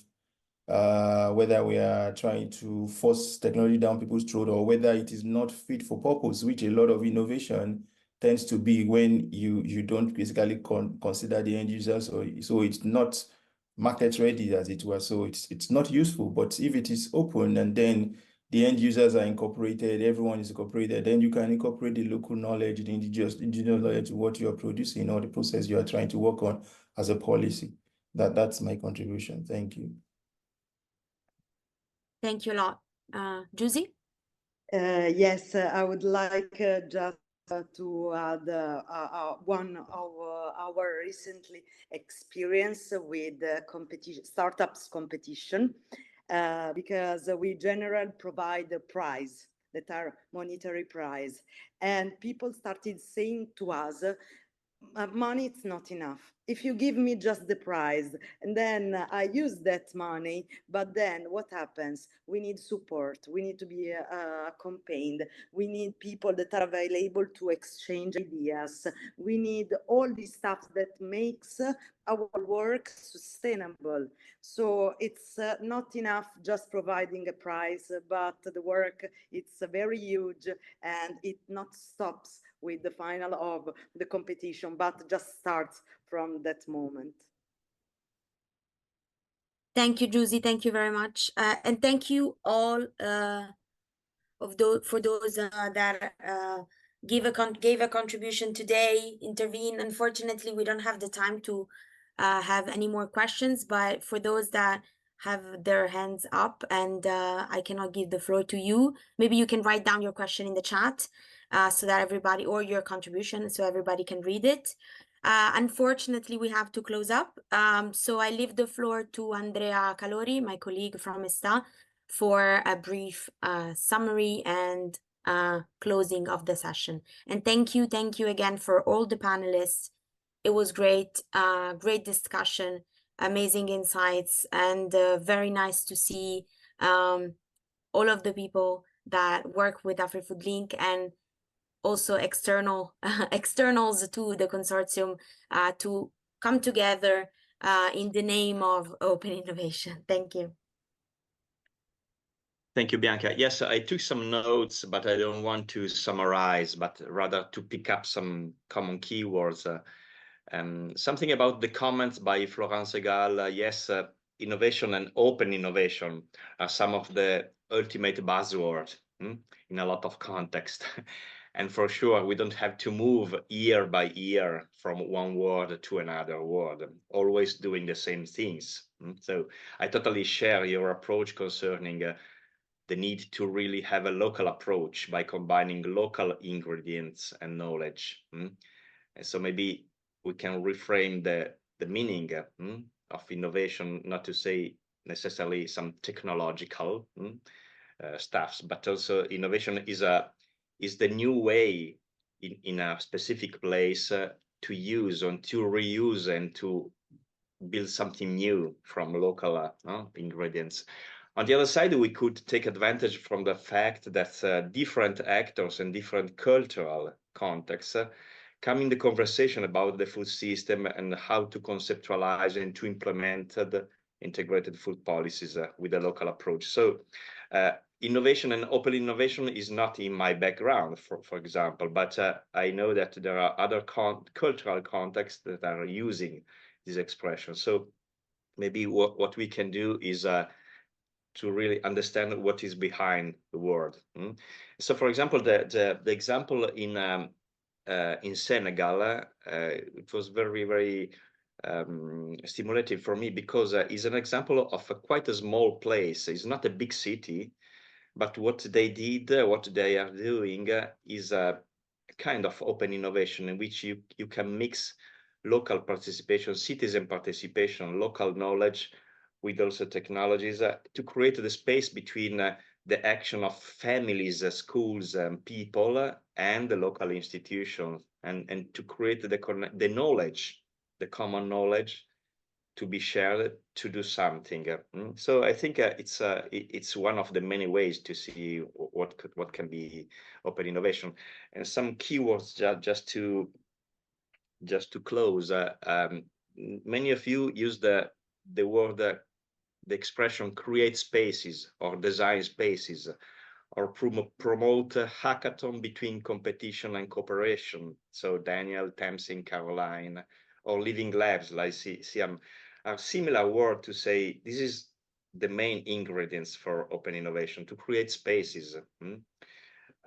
whether we are trying to force technology down people's throat or whether it is not fit for purpose, which a lot of innovation tends to be when you don't basically consider the end users, or so it's not market ready, as it were. So it's not useful. But if it is open and then the end users are incorporated, everyone is incorporated, then you can incorporate the local knowledge, the indigenous knowledge to what you are producing or the process you are trying to work on as a policy. That's my contribution. Thank you. Thank you a lot. Josie? Yes, I would like just to add one of our recently experience with startups competition, because we generally provide a prize that are monetary prize, and people started saying to us, money it's not enough. If you give me just the prize and then I use that money, but then what happens? We need support. We need to be accompanied. We need people that are available to exchange ideas. We need all this stuff that makes our work sustainable. So it's not enough just providing a prize, but the work, it's very huge, and it not stops with the final of the competition, but just starts from that moment. Thank you, Josie. Thank you very much. And thank you all for those that gave a contribution today, intervene. Unfortunately, we don't have the time to have any more questions, but for those that have their hands up and I cannot give the floor to you, maybe you can write down your question in the chat so that everybody, or your contribution, so everybody can read it. Unfortunately, we have to close up. So I leave the floor to Andrea Calori, my colleague from EStà, for a brief summary and closing of the session. And thank you again for all the panelists. It was great, great discussion, amazing insights, and very nice to see all of the people that work with AfriFOODlink and also externals to the consortium to come together in the name of open innovation. Thank you. Thank you, Bianca. Yes, I took some notes, but I don't want to summarize, but rather to pick up some common keywords. Something about the comments by Florence Egal. Yes, innovation and open innovation are some of the ultimate buzzwords in a lot of context. And for sure, we don't have to move year by year from one word to another word, always doing the same things. So I totally share your approach concerning the need to really have a local approach by combining local ingredients and knowledge. And so maybe we can reframe the meaning of innovation, not to say necessarily some technological stuffs, but also innovation is the new way in a specific place to use and to reuse and to build something new from local ingredients. On the other side, we could take advantage from the fact that different actors and different cultural contexts come in the conversation about the food system and how to conceptualize and to implement the integrated food policies with a local approach. So innovation and open innovation is not in my background, for example, but I know that there are other cultural contexts that are using this expression. So maybe what we can do is to really understand what is behind the word. So, for example, the example in Senegal, it was very stimulating for me because it's an example of quite a small place. It's not a big city, but what they did, what they are doing is a kind of open innovation in which you can mix local participation, citizen participation, local knowledge with also technologies to create the space between the action of families, schools, people, and the local institutions, and to create the knowledge, the common knowledge to be shared to do something. So I think it's one of the many ways to see what can be open innovation. And some keywords just to close. Many of you use the word, the expression create spaces or design spaces, or promote a hackathon between competition and cooperation. So Daniel, Tamsin, Caroline, or living labs, like Siam, are similar word to say this is the main ingredients for open innovation, to create spaces.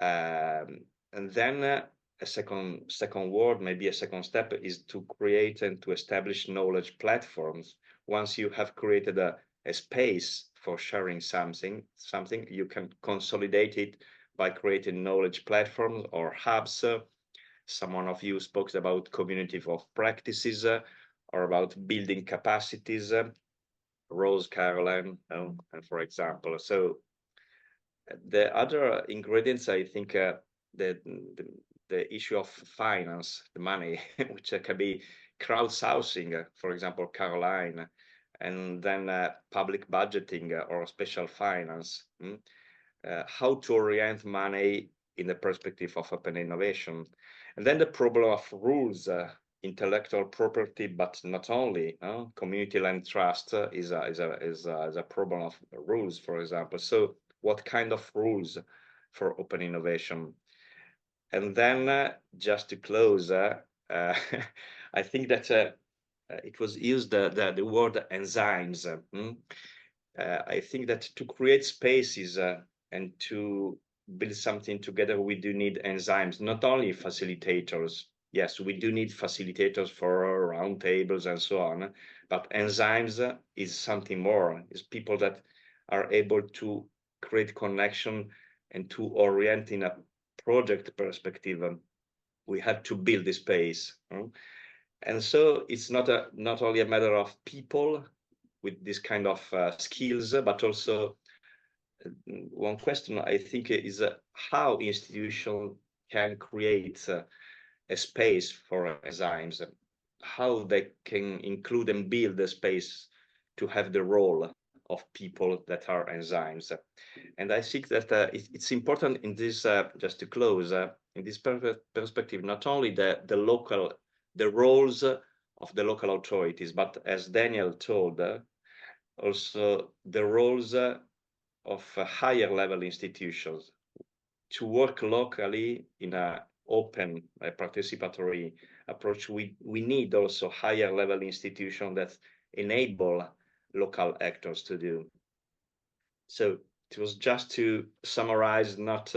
And then a second word, maybe a second step, is to create and to establish knowledge platforms. Once you have created a space for sharing something, you can consolidate it by creating knowledge platforms or hubs. Someone of you spoke about community of practices or about building capacities. Rose, Caroline, and for example. So the other ingredients, I think, the issue of finance, the money, which can be crowdsourcing, for example, Caroline, and then public budgeting or special finance. How to orient money in the perspective of open innovation. And then the problem of rules, intellectual property, but not only. Community land trust is a problem of rules, for example. So what kind of rules for open innovation? And then just to close, I think that it was used the word enzymes. I think that to create spaces and to build something together, we do need enzymes, not only facilitators. Yes, we do need facilitators for roundtables and so on, but enzymes is something more. It's people that are able to create connection and to orient in a project perspective. We have to build the space. And so it's not only a matter of people with this kind of skills, but also one question I think is how institutions can create a space for enzymes, how they can include and build a space to have the role of people that are enzymes. And I think that it's important in this, just to close, in this perspective, not only the roles of the local authorities, but as Daniel told, also the roles of higher level institutions to work locally in an open, participatory approach. We need also higher level institutions that enable local actors to do. So it was just to summarize, not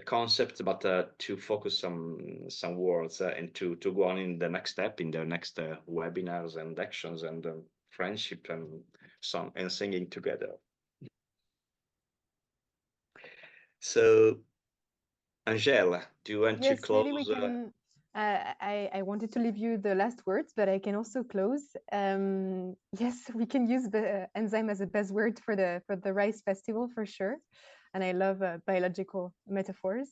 concept, but to focus some words and to go on in the next step, in the next webinars and actions and friendship and song and singing together. So, Angèle, do you want to close? Maybe we can. I wanted to leave you the last words, but I can also close. Yes, we can use the enzyme as a buzzword for the Rice Festival for sure, and I love biological metaphors.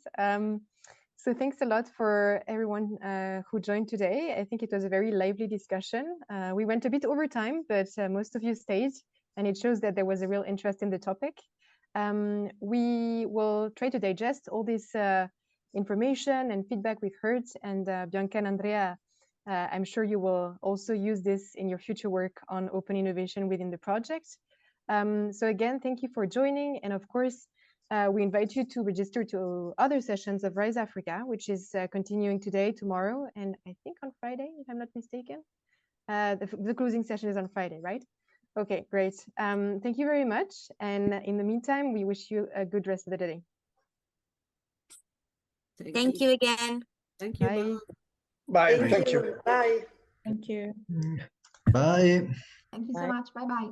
So thanks a lot for everyone who joined today. I think it was a very lively discussion. We went a bit over time, but most of you stayed, and it shows that there was a real interest in the topic. We will try to digest all this information and feedback we've heard, and Bianca and Andrea, I'm sure you will also use this in your future work on open innovation within the project. So again, thank you for joining, and of course, we invite you to register to other sessions of RISE Africa, which is continuing today, tomorrow, and I think on Friday, if I'm not mistaken. The closing session is on Friday, right? Okay, great. Thank you very much. And in the meantime, we wish you a good rest of the day. Thank you again. Thank you. Bye. Bye. Thank you. Bye. Thank you. Bye. Thank you so much. Bye bye.